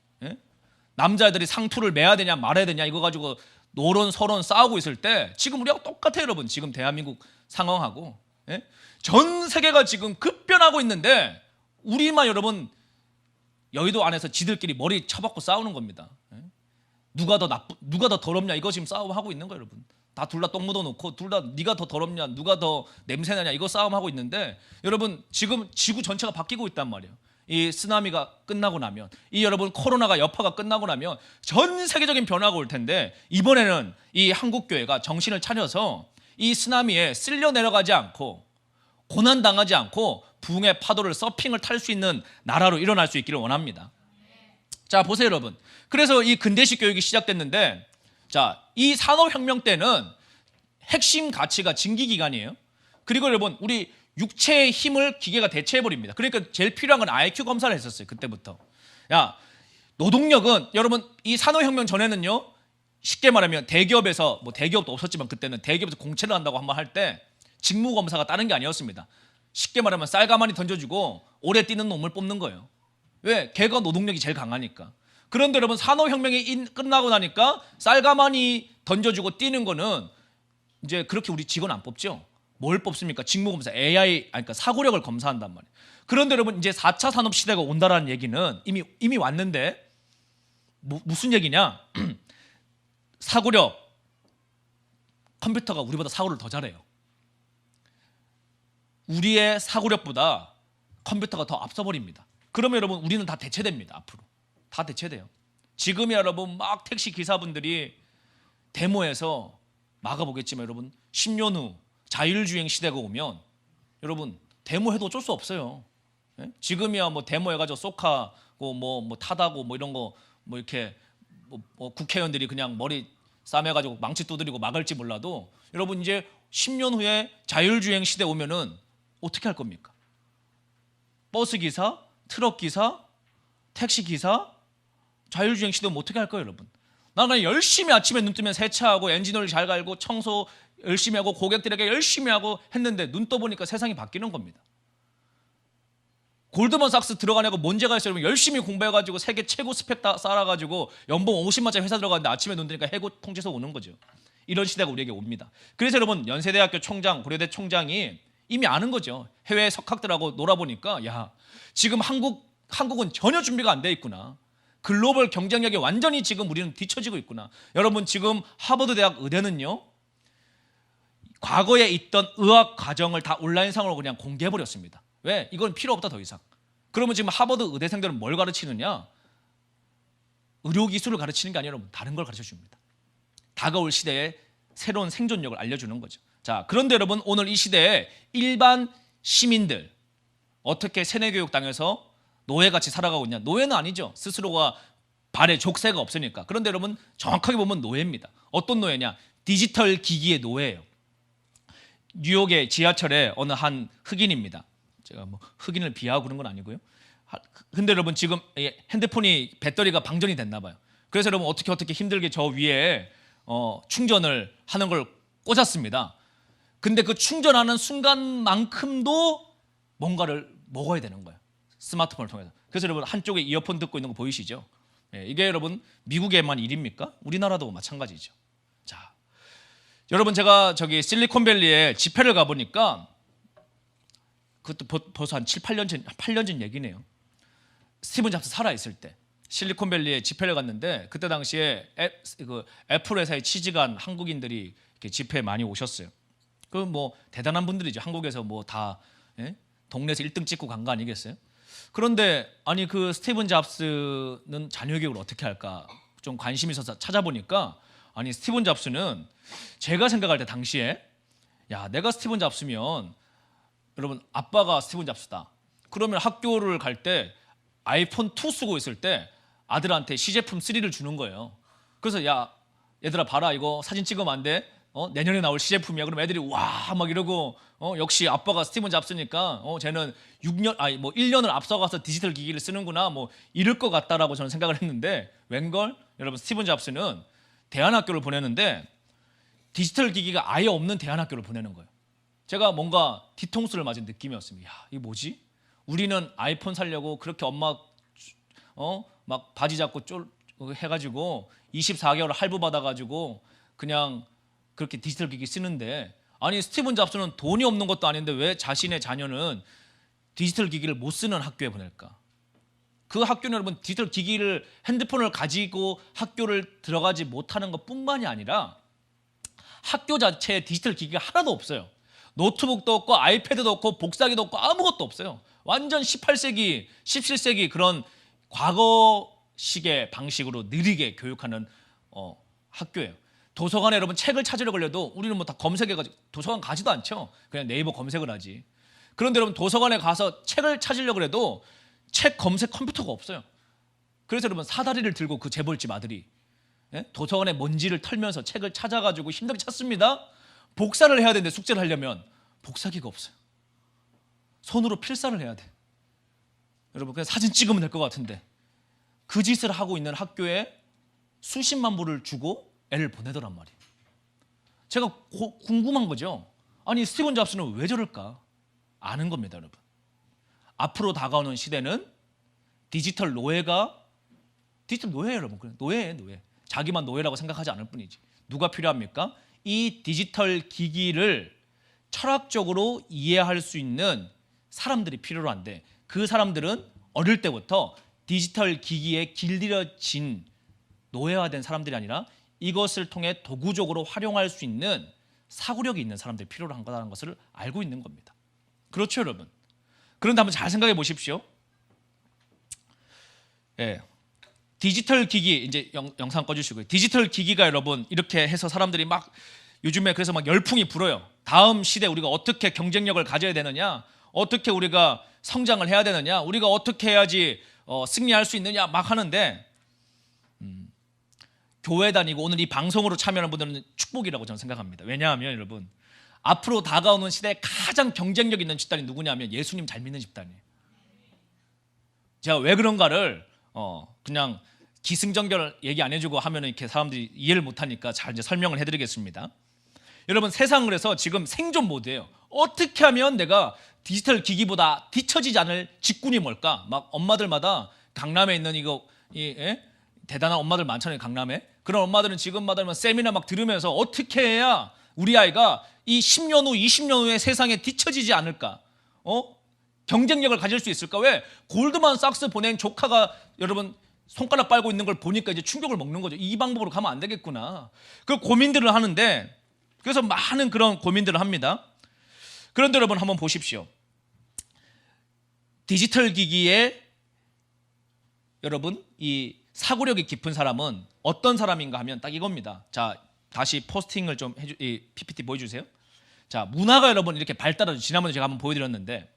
Speaker 1: 남자애들이 상투를 매야 되냐 말아야 되냐 이거 가지고 노론 서론 싸우고 있을 때 지금 우리하고 똑같아요, 여러분. 지금 대한민국 상황하고 전 세계가 지금 급변하고 있는데 우리만 여러분 여의도 안에서 지들끼리 머리 쳐박고 싸우는 겁니다. 누가 더 더럽냐 이거 지금 싸움하고 있는 거예요, 여러분. 다 둘 다 똥 묻어놓고 둘 다 네가 더 더럽냐 누가 더 냄새나냐 이거 싸움하고 있는데 여러분 지금 지구 전체가 바뀌고 있단 말이에요. 이 쓰나미가 끝나고 나면 이 여러분 코로나가 여파가 끝나고 나면 전 세계적인 변화가 올 텐데 이번에는 이 한국교회가 정신을 차려서 이 쓰나미에 쓸려 내려가지 않고 고난당하지 않고 부흥의 파도를 서핑을 탈 수 있는 나라로 일어날 수 있기를 원합니다. 자, 보세요, 여러분. 그래서 이 근대식 교육이 시작됐는데 자, 이 산업혁명 때는 핵심 가치가 증기기관이에요. 그리고 여러분 우리 육체의 힘을 기계가 대체해버립니다. 그러니까 제일 필요한 건 IQ 검사를 했었어요. 그때부터. 야, 노동력은 여러분 이 산업혁명 전에는요 쉽게 말하면 대기업에서 뭐 대기업도 없었지만 그때는 대기업에서 공채를 한다고 한번 할 때 직무검사가 다른 게 아니었습니다. 쉽게 말하면 쌀가마니 던져주고 오래 뛰는 놈을 뽑는 거예요. 왜? 걔가 노동력이 제일 강하니까. 그런데 여러분 산업혁명이 끝나고 나니까 쌀가마니 던져주고 뛰는 거는 이제 그렇게 우리 직원 안 뽑죠. 뭘 뽑습니까? 직무검사, AI, 그러니까 사고력을 검사한단 말이에요. 그런데 여러분 이제 4차 산업시대가 온다라는 얘기는 이미 왔는데 무슨 얘기냐? 사고력, 컴퓨터가 우리보다 사고를 더 잘해요. 우리의 사고력보다 컴퓨터가 더 앞서버립니다. 그러면 여러분 우리는 다 대체됩니다. 앞으로 다 대체돼요. 지금이 여러분 막 택시 기사분들이 데모에서 막아보겠지만 여러분 10년 후 자율주행 시대가 오면 여러분 데모해도 어쩔 수 없어요. 지금이야 뭐 데모해가지고 쏘카고 뭐 타다고 뭐 이런 거 뭐 이렇게 뭐 국회의원들이 그냥 머리 싸매가지고 망치 두드리고 막을지 몰라도 여러분 이제 10년 후에 자율주행 시대 오면은 어떻게 할 겁니까? 버스 기사, 트럭 기사, 택시 기사, 자율주행 시대 오면 어떻게 할 거예요, 여러분? 나는 열심히 아침에 눈 뜨면 세차하고 엔진오일 잘 갈고 청소 열심히 하고 고객들에게 열심히 하고 했는데 눈 떠보니까 세상이 바뀌는 겁니다. 골드만삭스 들어가냐고 문제가 있어요. 여러분 열심히 공부해가지고 세계 최고 스펙 다 쌓아가지고 연봉 50만짜리 회사 들어갔는데 아침에 눈 뜨니까 해고 통지서 오는 거죠. 이런 시대가 우리에게 옵니다. 그래서 여러분 연세대학교 총장, 고려대 총장이 이미 아는 거죠. 해외 석학들하고 놀아보니까 야 지금 한국은 전혀 준비가 안 돼 있구나. 글로벌 경쟁력에 완전히 지금 우리는 뒤처지고 있구나. 여러분 지금 하버드 대학 의대는요. 과거에 있던 의학 과정을 다 온라인상으로 그냥 공개해버렸습니다. 왜? 이건 필요 없다 더 이상. 그러면 지금 하버드 의대생들은 뭘 가르치느냐? 의료기술을 가르치는 게 아니라 여러분 다른 걸 가르쳐줍니다. 다가올 시대에 새로운 생존력을 알려주는 거죠. 자, 그런데 여러분 오늘 이 시대에 일반 시민들 어떻게 세뇌교육당해서 노예같이 살아가고 있냐? 노예는 아니죠. 스스로가 발에 족쇄가 없으니까. 그런데 여러분 정확하게 보면 노예입니다. 어떤 노예냐? 디지털 기기의 노예예요. 뉴욕의 지하철에 어느 한 흑인입니다. 제가 뭐 흑인을 비하하고 그런 건 아니고요. 근데 여러분 지금 핸드폰이 배터리가 방전이 됐나 봐요. 그래서 여러분 어떻게 힘들게 저 위에 충전을 하는 걸 꽂았습니다. 근데 그 충전하는 순간만큼도 뭔가를 먹어야 되는 거예요. 스마트폰을 통해서. 그래서 여러분 한쪽에 이어폰 듣고 있는 거 보이시죠? 이게 여러분 미국에만 일입니까? 우리나라도 마찬가지죠. 자, 여러분 제가 저기 실리콘밸리에 집회를 가보니까 그것도 벌써 한 7, 8년 전 얘기네요. 스티븐 잡스 살아있을 때 실리콘밸리에 집회를 갔는데 그때 당시에 애플 회사에 취직한 한국인들이 이렇게 집회에 많이 오셨어요. 그 뭐 대단한 분들이죠. 한국에서 뭐 다 동네에서 1등 찍고 간 거 아니겠어요? 그런데 아니 그 스티븐 잡스는 자녀 교육을 어떻게 할까 좀 관심이 있어서 찾아보니까 아니 스티븐 잡스는 제가 생각할 때 당시에 야 내가 스티븐 잡스면 여러분 아빠가 스티븐 잡스다. 그러면 학교를 갈 때 아이폰 2 쓰고 있을 때 아들한테 시제품 3를 주는 거예요. 그래서 야 얘들아 봐라 이거 사진 찍으면 안 돼. 내년에 나올 시제품이야. 그럼 애들이 와 막 이러고 역시 아빠가 스티븐 잡스니까 쟤는 1년을 앞서가서 디지털 기기를 쓰는구나 뭐 이럴 것 같다라고 저는 생각을 했는데 웬걸 여러분 스티븐 잡스는 대안학교를 보내는데 디지털 기기가 아예 없는 대안학교를 보내는 거예요. 제가 뭔가 뒤통수를 맞은 느낌이었습니다. 야 이게 뭐지? 우리는 아이폰 사려고 그렇게 엄마 막 바지 잡고 해가지고 24개월 할부 받아가지고 그냥 그렇게 디지털 기기 쓰는데 아니 스티븐 잡스는 돈이 없는 것도 아닌데 왜 자신의 자녀는 디지털 기기를 못 쓰는 학교에 보낼까? 그 학교는 여러분 디지털 기기를 핸드폰을 가지고 학교를 들어가지 못하는 것뿐만이 아니라 학교 자체에 디지털 기기가 하나도 없어요. 노트북도 없고 아이패드도 없고 복사기도 없고 아무것도 없어요. 완전 18세기, 17세기 그런 과거식의 방식으로 느리게 교육하는 학교예요. 도서관에 여러분 책을 찾으려 걸려도 우리는 뭐 다 검색해가지고 도서관 가지도 않죠. 그냥 네이버 검색을 하지. 그런데 여러분 도서관에 가서 책을 찾으려고 해도 책 검색 컴퓨터가 없어요. 그래서 여러분 사다리를 들고 그 재벌집 아들이 도서관에 먼지를 털면서 책을 찾아가지고 힘들게 찾습니다. 복사를 해야 되는데 숙제를 하려면 복사기가 없어요. 손으로 필사를 해야 돼. 여러분 그냥 사진 찍으면 될 것 같은데 그 짓을 하고 있는 학교에 수십만 불을 주고 애를 보내더란 말이에요. 제가 궁금한 거죠. 아니 스티븐 잡스는 왜 저럴까? 아는 겁니다, 여러분. 앞으로 다가오는 시대는 디지털 노예예요, 여러분. 그래, 노예예요, 노예. 자기만 노예라고 생각하지 않을 뿐이지. 누가 필요합니까? 이 디지털 기기를 철학적으로 이해할 수 있는 사람들이 필요로 한데 그 사람들은 어릴 때부터 디지털 기기에 길들여진 노예화된 사람들이 아니라 이것을 통해 도구적으로 활용할 수 있는 사고력이 있는 사람들이 필요로 한 거라는 것을 알고 있는 겁니다. 그렇죠, 여러분? 그런데 한번 잘 생각해 보십시오. 디지털 기기 이제 영상 꺼주시고요. 디지털 기기가 여러분 이렇게 해서 사람들이 막 요즘에 그래서 막 열풍이 불어요. 다음 시대 우리가 어떻게 경쟁력을 가져야 되느냐, 어떻게 우리가 성장을 해야 되느냐, 우리가 어떻게 해야지 승리할 수 있느냐 막 하는데 교회 다니고 오늘 이 방송으로 참여하는 분들은 축복이라고 저는 생각합니다. 왜냐하면 여러분 앞으로 다가오는 시대에 가장 경쟁력 있는 집단이 누구냐면 예수님 잘 믿는 집단이에요. 제가 왜 그런가를 그냥 기승전결 얘기 안 해주고 하면 이렇게 사람들이 이해를 못하니까 잘 이제 설명을 해드리겠습니다. 여러분 세상은 그래서 지금 생존 모드예요. 어떻게 하면 내가 디지털 기기보다 뒤처지지 않을 직군이 뭘까? 막 엄마들마다 강남에 있는 대단한 엄마들 많잖아요, 강남에. 그런 엄마들은 지금마다 세미나 막 들으면서 어떻게 해야 우리 아이가 이 10년 후, 20년 후에 세상에 뒤처지지 않을까? 경쟁력을 가질 수 있을까? 왜? 골드만삭스 보낸 조카가 여러분 손가락 빨고 있는 걸 보니까 이제 충격을 먹는 거죠. 이 방법으로 가면 안 되겠구나. 그 고민들을 하는데 그래서 많은 그런 고민들을 합니다. 그런데 여러분 한번 보십시오. 디지털 기기에 여러분 이 사고력이 깊은 사람은 어떤 사람인가 하면 딱 이겁니다. 자, 다시 포스팅을 좀 PPT 보여주세요. 자, 문화가 여러분 이렇게 발달하죠. 지난번에 제가 한번 보여드렸는데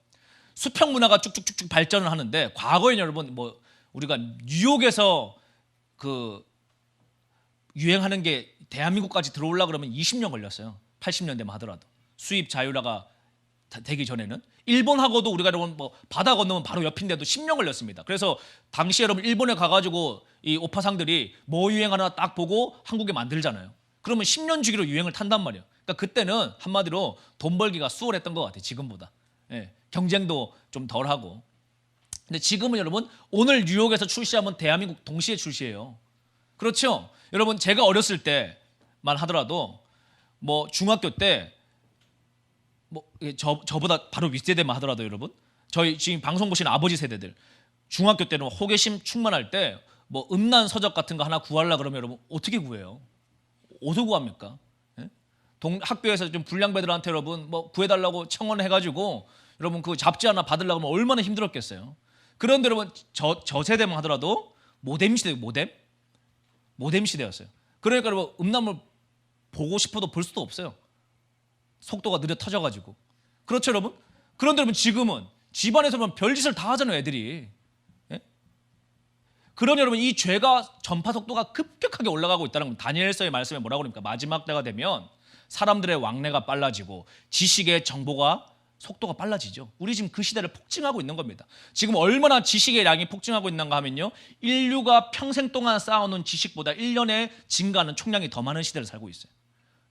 Speaker 1: 수평 문화가 쭉쭉쭉쭉 발전을 하는데 과거에 여러분 뭐 우리가 뉴욕에서 그 유행하는 게 대한민국까지 들어오려고 그러면 20년 걸렸어요. 80년대만 하더라도 수입 자유화가 되기 전에는 일본하고도 우리가 여러분 뭐 바다 건너면 바로 옆인데도 10년 걸렸습니다. 그래서 당시 여러분 일본에 가가지고 이 오파상들이 뭐 유행하나 딱 보고 한국에 만들잖아요. 그러면 10년 주기로 유행을 탄단 말이에요. 그러니까 그때는 한마디로 돈 벌기가 수월했던 것 같아요. 지금보다. 경쟁도 좀 덜하고. 근데 지금은 여러분 오늘 뉴욕에서 출시하면 대한민국 동시에 출시해요. 그렇죠? 여러분 제가 어렸을 때만 하더라도 뭐 중학교 때 뭐 저보다 바로 윗세대만 하더라도 여러분, 저희 지금 방송 보시는 아버지 세대들 중학교 때는 호기심 충만할 때 뭐 음란 서적 같은 거 하나 구하려 그러면 여러분 어떻게 구해요? 어디서 구합니까? 예? 학교에서 좀 불량배들한테 여러분 뭐 구해달라고 청원해가지고 여러분 그 잡지 하나 받으려고 하면 얼마나 힘들었겠어요. 그런데 여러분 저 세대만 하더라도 모뎀 시대, 모뎀 시대였어요. 그러니까 여러분 음란물 보고 싶어도 볼 수도 없어요. 속도가 느려 터져가지고. 그렇죠 여러분? 그런데 여러분 지금은 집안에서 보면 별짓을 다 하잖아요 애들이. 예? 그러니 여러분 이 죄가 전파 속도가 급격하게 올라가고 있다는 건 다니엘서의 말씀에 뭐라고 그럽니까? 마지막 때가 되면 사람들의 왕래가 빨라지고 지식의 정보가 속도가 빨라지죠. 우리 지금 그 시대를 폭증하고 있는 겁니다. 지금 얼마나 지식의 양이 폭증하고 있는가 하면요, 인류가 평생 동안 쌓아놓은 지식보다 1년에 증가하는 총량이 더 많은 시대를 살고 있어요.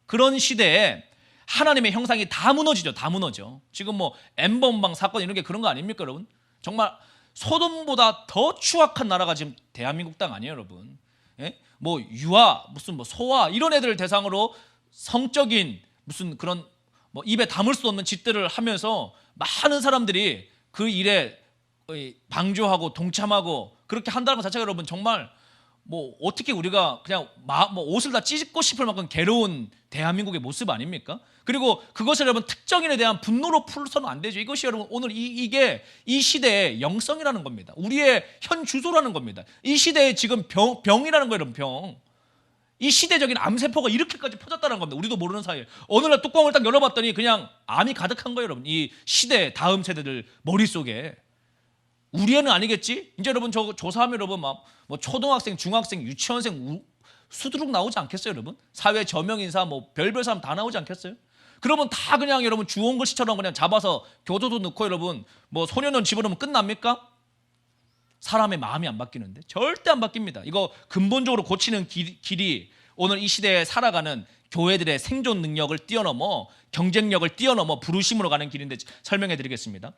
Speaker 1: 그런 시대에 하나님의 형상이 다 무너지죠. 다 무너져. 지금 뭐 엠번방 사건 이런 게 그런 거 아닙니까 여러분? 정말 소돔보다 더 추악한 나라가 지금 대한민국 땅 아니에요 여러분. 예? 뭐 유아, 무슨 뭐 소아 이런 애들을 대상으로 성적인 무슨 그런 뭐 입에 담을 수 없는 짓들을 하면서 많은 사람들이 그 일에 방조하고 동참하고 그렇게 한다는 것 자체가 여러분 정말 뭐 어떻게 우리가 그냥 뭐 옷을 다 찢고 싶을 만큼 괴로운 대한민국의 모습 아닙니까? 그리고 그것을 여러분 특정인에 대한 분노로 풀서는 안 되죠. 이것이 여러분 오늘 이게 이 시대의 영성이라는 겁니다. 우리의 현 주소라는 겁니다. 이 시대의 지금 병이라는 거예요 여러분. 병. 이 시대적인 암세포가 이렇게까지 퍼졌다는 겁니다. 우리도 모르는 사이에 어느 날 뚜껑을 딱 열어봤더니 그냥 암이 가득한 거예요 여러분. 이 시대 다음 세대들 머릿속에. 우리 애는 아니겠지? 이제 여러분 저 조사하면 여러분 막 뭐 초등학생, 중학생, 유치원생 수두룩 나오지 않겠어요 여러분? 사회 저명인사 뭐 별별 사람 다 나오지 않겠어요? 그러면 다 그냥 여러분 주홍글씨처럼 그냥 잡아서 교도소 넣고 여러분 뭐 소년원 집어넣으면 끝납니까? 사람의 마음이 안 바뀌는데 절대 안 바뀝니다. 이거 근본적으로 고치는 길이 오늘 이 시대에 살아가는 교회들의 생존 능력을 뛰어넘어 경쟁력을 뛰어넘어 부르심으로 가는 길인데 설명해 드리겠습니다.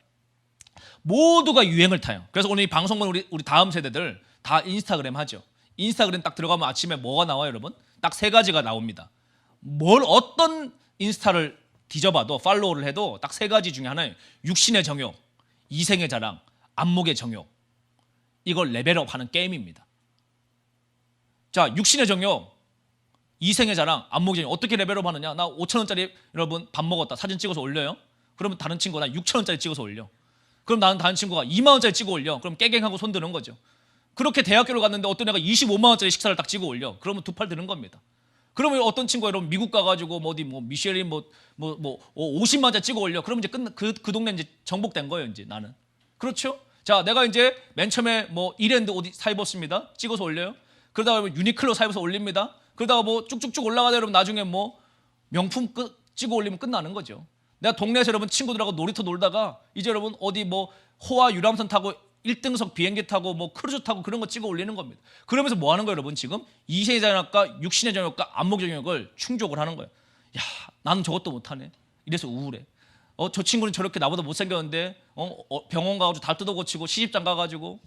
Speaker 1: 모두가 유행을 타요. 그래서 오늘 이 방송 보는 우리 다음 세대들 다 인스타그램 하죠. 인스타그램 딱 들어가면 아침에 뭐가 나와요 여러분? 딱 세 가지가 나옵니다. 어떤 인스타를 뒤져봐도 팔로우를 해도 딱 세 가지 중에 하나예요. 육신의 정욕, 이생의 자랑, 안목의 정욕. 이걸 레벨업하는 게임입니다. 자, 육신의 정욕, 이생의 자랑, 안목의 정욕 어떻게 레벨업하느냐? 나 5,000원짜리 여러분 밥 먹었다 사진 찍어서 올려요. 그러면 다른 친구가 나 6,000원짜리 찍어서 올려. 그럼 나는 다른 친구가 2만 원짜리 찍어 올려. 그럼 깨갱하고 손 드는 거죠. 그렇게 대학교를 갔는데 어떤 애가 25만 원짜리 식사를 딱 찍어 올려. 그러면 두 팔 드는 겁니다. 그러면 어떤 친구가 여러분 미국 가가지고 뭐 어디 뭐 미쉐린 50만 원짜리 찍어 올려. 그러면 이제 그 동네 이제 정복된 거예요 이제 나는. 그렇죠? 자, 내가 이제 맨 처음에 뭐 이랜드 옷 사 입었습니다. 찍어서 올려요. 그러다가 유니클로 사 입어서 올립니다. 그러다가 뭐 쭉쭉쭉 올라가다 여러분 나중에 뭐 명품 찍어 올리면 끝나는 거죠. 내가 동네에서 여러분 친구들하고 놀이터 놀다가 이제 여러분 어디 뭐 호화 유람선 타고 1등석 비행기 타고 뭐 크루즈 타고 그런 거 찍어 올리는 겁니다. 그러면서 뭐 하는 거예요 여러분 지금? 이세의 자력과 육신의 정욕과 안목의 정욕을 충족을 하는 거예요. 야, 나는 저것도 못하네. 이래서 우울해. 저 친구는 저렇게 나보다 못생겼는데 병원 가가지고 다 뜯어 고치고 시집장 가가지고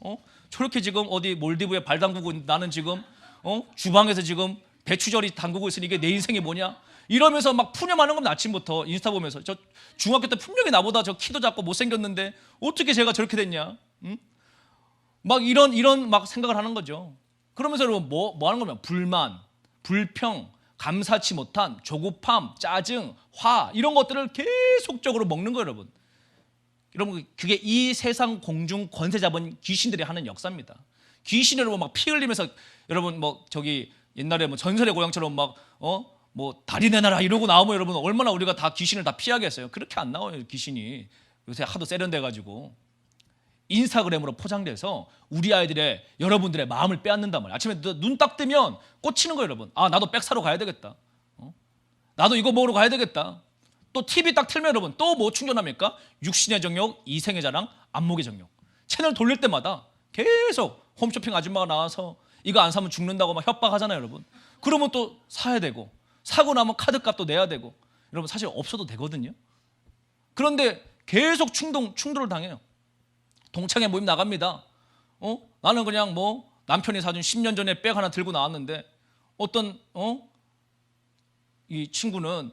Speaker 1: 저렇게 지금 어디 몰디브에 발 담그고 나는 지금 주방에서 지금 배추절이 담그고 있으니 이게 내 인생이 뭐냐? 이러면서 막 푸념하는 겁니다. 아침부터 인스타 보면서 저 중학교 때 분명히 나보다 저 키도 작고 못생겼는데 어떻게 제가 저렇게 됐냐? 응? 막 이런 막 생각을 하는 거죠. 그러면서 여러분 뭐 하는 거면 불만, 불평, 감사치 못한 조급함, 짜증, 화 이런 것들을 계속적으로 먹는 거예요, 여러분. 여러분 그게 이 세상 공중 권세 잡은 귀신들이 하는 역사입니다. 귀신을 여러분 막 피 흘리면서 여러분 뭐 저기 옛날에 뭐 전설의 고향처럼 막 뭐 다리 내놔라 이러고 나오면 여러분 얼마나 우리가 다 귀신을 다 피하겠어요. 그렇게 안 나와요 귀신이. 요새 하도 세련돼가지고 인스타그램으로 포장돼서 우리 아이들의 여러분들의 마음을 빼앗는단 말이에요. 아침에 눈 딱 뜨면 꽂히는 거예요 여러분. 아 나도 백 사러 가야 되겠다. 나도 이거 먹으러 가야 되겠다. 또 TV 딱 틀면 여러분 또 뭐 충전합니까? 육신의 정욕, 이생의 자랑, 안목의 정욕. 채널 돌릴 때마다 계속 홈쇼핑 아줌마가 나와서 이거 안 사면 죽는다고 막 협박하잖아요 여러분. 그러면 또 사야 되고 사고 나면 카드값도 내야 되고 여러분 사실 없어도 되거든요. 그런데 계속 충돌을 당해요. 동창회 모임 나갑니다. 나는 그냥 뭐 남편이 사준 10년 전에 백 하나 들고 나왔는데 어떤 이 친구는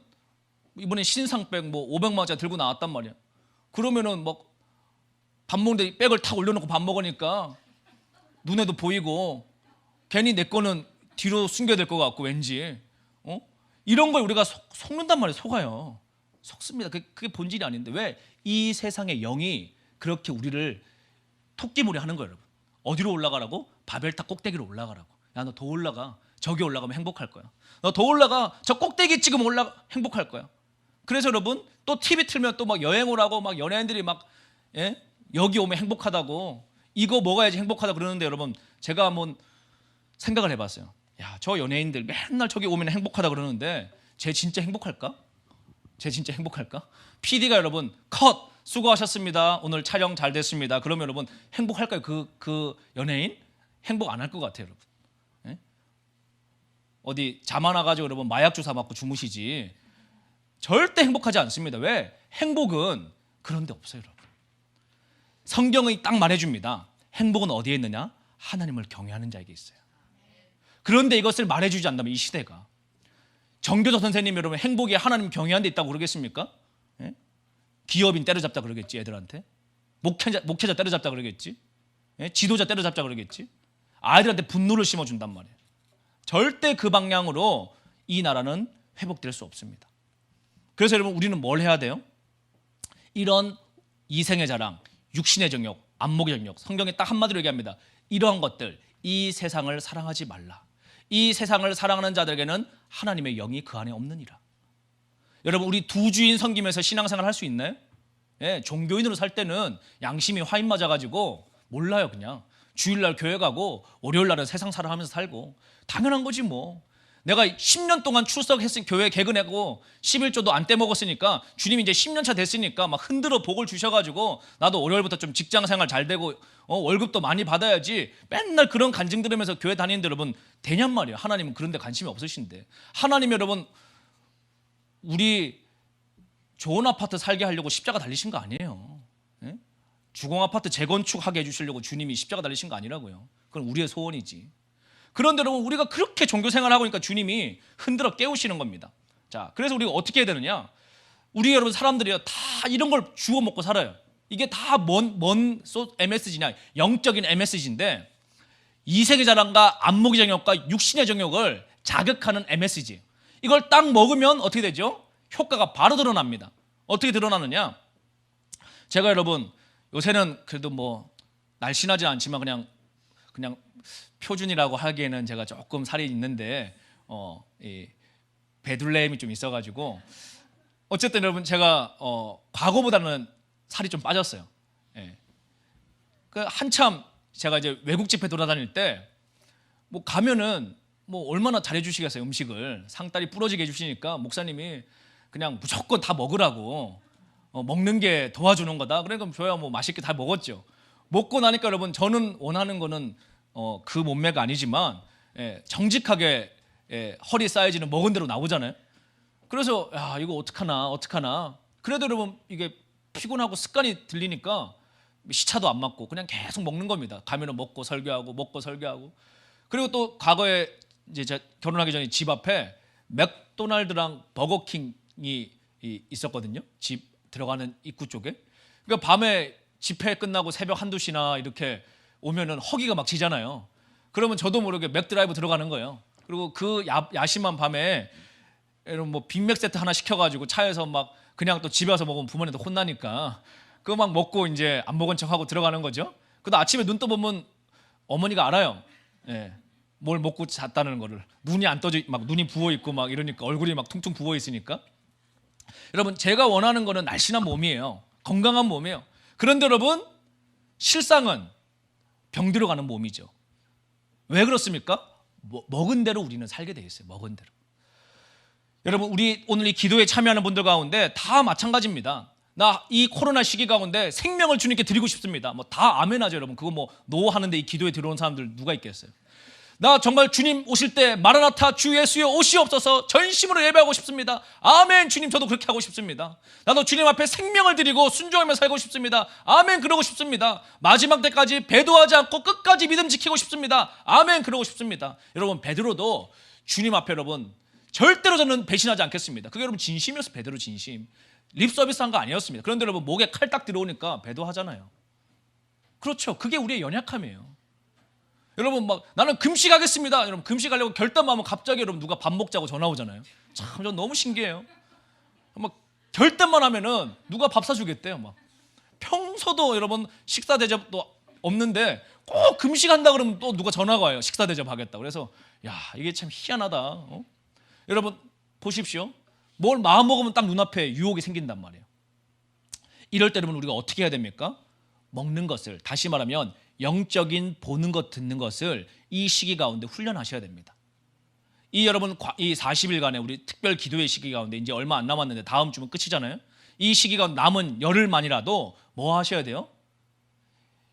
Speaker 1: 이번에 신상백 뭐 500만 원짜리 들고 나왔단 말이야. 그러면은 막 밥 먹는데 백을 탁 올려놓고 밥 먹으니까 눈에도 보이고 괜히 내 거는 뒤로 숨겨야 될 것 같고 왠지 이런 걸 우리가 속는단 말이에요. 속아요. 속습니다. 그게 본질이 아닌데 왜 이 세상의 영이 그렇게 우리를 토끼몰이 하는 거예요, 여러분. 어디로 올라가라고? 바벨탑 꼭대기로 올라가라고. 야, 너 더 올라가. 저기 올라가면 행복할 거야. 너 더 올라가. 저 꼭대기 지금 올라가 행복할 거야. 그래서 여러분 또 TV 틀면 또 막 여행 오라고 막 연예인들이 막 여기 오면 행복하다고 이거 먹어야지 행복하다 그러는데 여러분 제가 한번 생각을 해봤어요. 야, 저 연예인들 맨날 저기 오면 행복하다 그러는데 쟤 진짜 행복할까? 쟤 진짜 행복할까? PD가 여러분 컷 수고하셨습니다. 오늘 촬영 잘 됐습니다. 그러면 여러분 행복할까요? 그 연예인 행복 안 할 것 같아요, 여러분. 예? 어디 잠 안 와가지고 여러분 마약 주사 맞고 주무시지 절대 행복하지 않습니다. 왜? 행복은 그런 데 없어요, 여러분. 성경이 딱 말해줍니다. 행복은 어디에 있느냐? 하나님을 경외하는 자에게 있어요. 그런데 이것을 말해주지 않는다면 이 시대가 정교조 선생님 여러분 행복이 하나님 경외하는 데 있다고 그러겠습니까? 예? 기업인 때려잡자 그러겠지 애들한테. 목회자 때려잡자 그러겠지. 예? 지도자 때려잡자 그러겠지. 아이들한테 분노를 심어준단 말이에요. 절대 그 방향으로 이 나라는 회복될 수 없습니다. 그래서 여러분 우리는 뭘 해야 돼요? 이런 이생의 자랑, 육신의 정욕, 안목의 정욕, 성경에 딱 한마디로 얘기합니다. 이러한 것들, 이 세상을 사랑하지 말라. 이 세상을 사랑하는 자들에게는 하나님의 영이 그 안에 없느니라. 여러분 우리 두 주인 섬기면서 신앙생활 할 수 있나요? 예, 종교인으로 살 때는 양심이 화인 맞아가지고 몰라요. 그냥 주일날 교회 가고 월요일날은 세상 살아가면서 살고 당연한 거지 뭐. 내가 10년 동안 출석했으니 교회 개근하고 11조도 안 떼먹었으니까 주님이 이제 10년 차 됐으니까 막 흔들어 복을 주셔가지고 나도 월요일부터 좀 직장생활 잘 되고 월급도 많이 받아야지 맨날 그런 간증 들으면서 교회 다니는데 여러분 되냔 말이에요. 하나님은 그런 데 관심이 없으신데. 하나님 여러분 우리 좋은 아파트 살게 하려고 십자가 달리신 거 아니에요. 예? 주공 아파트 재건축하게 해주시려고 주님이 십자가 달리신 거 아니라고요. 그건 우리의 소원이지. 그런데 여러분 우리가 그렇게 종교생활을 하고 있으니까 주님이 흔들어 깨우시는 겁니다. 자, 그래서 우리가 어떻게 해야 되느냐? 우리 여러분 사람들이요 다 이런 걸 주워 먹고 살아요. 이게 다 뭔 MSG냐? 영적인 MSG인데 이색의 자랑과 안목의 정욕과 육신의 정욕을 자극하는 MSG. 이걸 딱 먹으면 어떻게 되죠? 효과가 바로 드러납니다. 어떻게 드러나느냐? 제가 여러분 요새는 그래도 뭐 날씬하지 않지만 그냥 표준이라고 하기에는 제가 조금 살이 있는데 이 배둘레임이 좀 있어가지고 어쨌든 여러분 제가 과거보다는 살이 좀 빠졌어요. 예. 그 한참 제가 이제 외국 집회 돌아다닐 때 뭐 가면은 뭐 얼마나 잘해주시겠어요. 음식을 상다리 부러지게 해주시니까 목사님이 그냥 무조건 다 먹으라고 먹는 게 도와주는 거다. 그러니까 저야 뭐 맛있게 다 먹었죠. 먹고 나니까 여러분 저는 원하는 거는 그 몸매가 아니지만 정직하게 허리 사이즈는 먹은 대로 나오잖아요. 그래서 야 이거 어떡하나 그래도 여러분 이게 피곤하고 습관이 들리니까 시차도 안 맞고 그냥 계속 먹는 겁니다. 가면은 먹고 설교하고 그리고 또 과거에 이제 제가 결혼하기 전에 집 앞에 맥도날드랑 버거킹이 있었거든요. 집 들어가는 입구 쪽에. 그러니까 밤에 집회 끝나고 새벽 1~2시나 이렇게 오면은 허기가 막 지잖아요. 그러면 저도 모르게 맥드라이브 들어가는 거예요. 그리고 그 야심한 밤에 이런 뭐 빅맥 세트 하나 시켜가지고 차에서 막 그냥 또 집에 와서 먹으면 부모님도 혼나니까 그거 막 먹고 이제 안 먹은 척하고 들어가는 거죠. 그래도 아침에 눈 떠보면 어머니가 알아요. 예, 뭘 먹고 잤다는 거를. 눈이 안 떠져 막 눈이 부어 있고 막 이러니까 얼굴이 막 퉁퉁 부어 있으니까. 여러분 제가 원하는 거는 날씬한 몸이에요. 건강한 몸이에요. 그런데 여러분 실상은 병들어 가는 몸이죠. 왜 그렇습니까? 먹은 대로 우리는 살게 돼 있어요. 먹은 대로. 여러분 우리 오늘 이 기도에 참여하는 분들 가운데 다 마찬가지입니다. 나 이 코로나 시기 가운데 생명을 주님께 드리고 싶습니다. 뭐 다 아멘하죠, 여러분. 그거 뭐 노하는데 이 기도에 들어온 사람들 누가 있겠어요? 나 정말 주님 오실 때 마라나타 주 예수여 오시옵소서 전심으로 예배하고 싶습니다. 아멘. 주님 저도 그렇게 하고 싶습니다. 나도 주님 앞에 생명을 드리고 순종하며 살고 싶습니다. 아멘. 그러고 싶습니다. 마지막 때까지 배도하지 않고 끝까지 믿음 지키고 싶습니다. 아멘. 그러고 싶습니다. 여러분 베드로도 주님 앞에 여러분 절대로 저는 배신하지 않겠습니다. 그게 여러분 진심이었어. 베드로 진심. 립 서비스한 거 아니었습니다. 그런데 여러분 목에 칼 딱 들어오니까 배도하잖아요. 그렇죠. 그게 우리의 연약함이에요. 여러분 막 나는 금식하겠습니다. 여러분 금식하려고 결단하면 갑자기 여러분 누가 밥 먹자고 전화 오잖아요. 참 전 너무 신기해요. 막 결단만 하면은 누가 밥 사주겠대요. 막 평소도 여러분 식사 대접도 없는데 꼭 금식한다 그러면 또 누가 전화가 와요. 식사 대접 하겠다. 그래서 야 이게 참 희한하다. 여러분 보십시오. 뭘 마음 먹으면 딱 눈앞에 유혹이 생긴단 말이에요. 이럴 때 여러분 우리가 어떻게 해야 됩니까? 먹는 것을, 다시 말하면 영적인 보는 것 듣는 것을 이 시기 가운데 훈련하셔야 됩니다. 이 여러분 이 40일간의 우리 특별 기도의 시기 가운데 이제 얼마 안 남았는데 다음 주면 끝이잖아요. 이 시기가 남은 열흘만이라도 뭐 하셔야 돼요?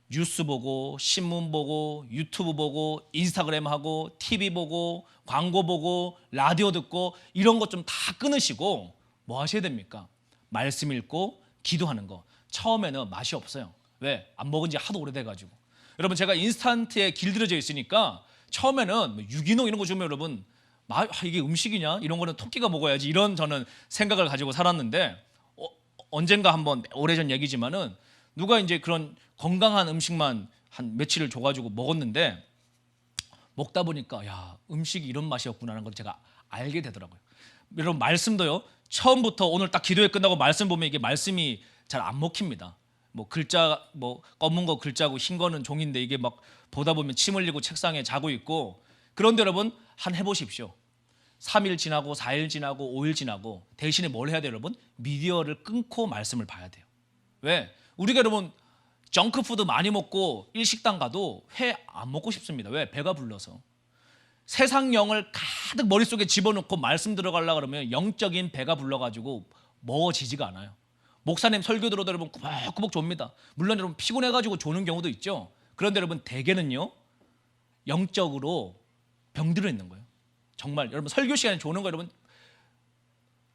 Speaker 1: 뉴스 보고 신문 보고 유튜브 보고 인스타그램 하고 TV 보고 광고 보고 라디오 듣고 이런 것 좀 다 끊으시고 뭐 하셔야 됩니까? 말씀 읽고 기도하는 거. 처음에는 맛이 없어요. 왜? 안 먹은 지 하도 오래돼가지고. 여러분 제가 인스턴트에 길들여져 있으니까 처음에는 유기농 이런 거 주면 여러분 이게 음식이냐? 이런 거는 토끼가 먹어야지 이런 저는 생각을 가지고 살았는데 언젠가 한번 오래전 얘기지만은 누가 이제 그런 건강한 음식만 한 며칠을 줘가지고 먹었는데 먹다 보니까 야 음식이 이런 맛이었구나라는 걸 제가 알게 되더라고요. 여러분 말씀도요. 처음부터 오늘 딱 기도회 끝나고 말씀 보면 이게 말씀이 잘 안 먹힙니다. 뭐 글자 뭐 검은 거 글자고 흰 거는 종인데 이게 막 보다 보면 침 흘리고 책상에 자고 있고 그런데 여러분 한 해보십시오. 3일 지나고 4일 지나고 5일 지나고 대신에 뭘 해야 돼요 여러분? 미디어를 끊고 말씀을 봐야 돼요. 왜? 우리가 여러분 정크푸드 많이 먹고 일식당 가도 회 안 먹고 싶습니다. 왜? 배가 불러서. 세상 영을 가득 머릿속에 집어넣고 말씀 들어가려고 그러면 영적인 배가 불러가지고 먹어지지가 않아요. 목사님 설교 들어도 여러분 꾸벅꾸벅 좁니다. 물론 여러분 피곤해가지고 조는 경우도 있죠. 그런데 여러분 대개는요 영적으로 병들어 있는 거예요. 정말 여러분 설교 시간에 조는 거 여러분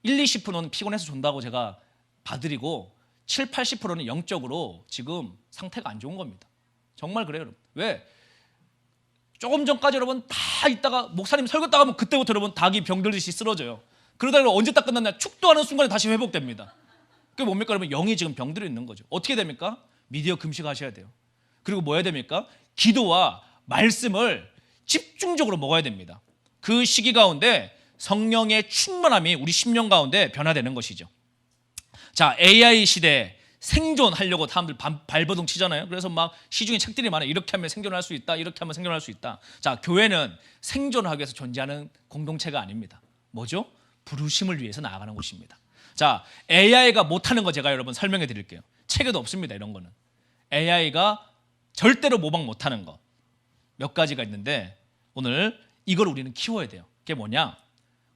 Speaker 1: 1, 20%는 피곤해서 존다고 제가 봐드리고 7, 80%는 영적으로 지금 상태가 안 좋은 겁니다. 정말 그래요 여러분. 왜? 조금 전까지 여러분 다 있다가 목사님 설교 딱 하면 그때부터 여러분 닭이 병들듯이 쓰러져요. 그러다가 언제 딱 끝났냐 축도하는 순간에 다시 회복됩니다. 그게 뭡니까 여러분? 영이 지금 병들어 있는 거죠. 어떻게 됩니까? 미디어 금식하셔야 돼요. 그리고 뭐 해야 됩니까? 기도와 말씀을 집중적으로 먹어야 됩니다. 그 시기 가운데 성령의 충만함이 우리 심령 가운데 변화되는 것이죠. 자, AI 시대에 생존하려고 사람들 발버둥 치잖아요. 그래서 막 시중에 책들이 많아요. 이렇게 하면 생존할 수 있다. 이렇게 하면 생존할 수 있다. 자, 교회는 생존하기 위해서 존재하는 공동체가 아닙니다. 뭐죠? 부르심을 위해서 나아가는 곳입니다. 자, AI가 못하는 거 제가 여러분 설명해 드릴게요. 책에도 없습니다. 이런 거는. AI가 절대로 모방 못하는 거. 몇 가지가 있는데 오늘 이걸 우리는 키워야 돼요. 그게 뭐냐?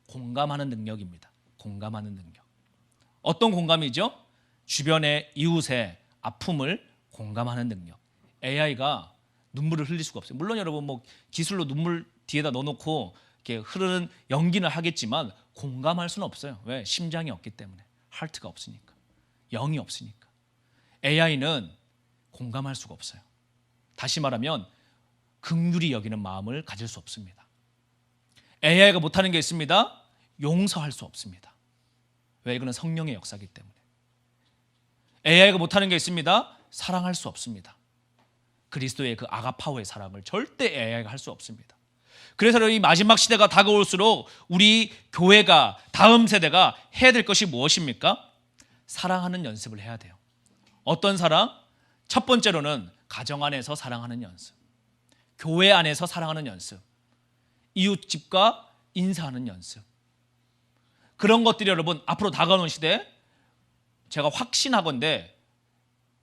Speaker 1: 공감하는 능력입니다. 공감하는 능력. 어떤 공감이죠? 주변의 이웃의 아픔을 공감하는 능력. AI가 눈물을 흘릴 수가 없어요. 물론 여러분 뭐 기술로 눈물 뒤에다 넣어놓고 이렇게 흐르는 연기는 하겠지만 공감할 수는 없어요. 왜? 심장이 없기 때문에. 하트가 없으니까. 영이 없으니까. AI는 공감할 수가 없어요. 다시 말하면 긍휼히 여기는 마음을 가질 수 없습니다. AI가 못하는 게 있습니다. 용서할 수 없습니다. 왜? 이거는 성령의 역사이기 때문에. AI가 못하는 게 있습니다. 사랑할 수 없습니다. 그리스도의 그 아가파오의 사랑을 절대 AI가 할 수 없습니다. 그래서 이 마지막 시대가 다가올수록 우리 교회가 다음 세대가 해야 될 것이 무엇입니까? 사랑하는 연습을 해야 돼요. 어떤 사랑? 첫 번째로는 가정 안에서 사랑하는 연습, 교회 안에서 사랑하는 연습, 이웃집과 인사하는 연습. 그런 것들이 여러분 앞으로 다가오는 시대에 제가 확신하건대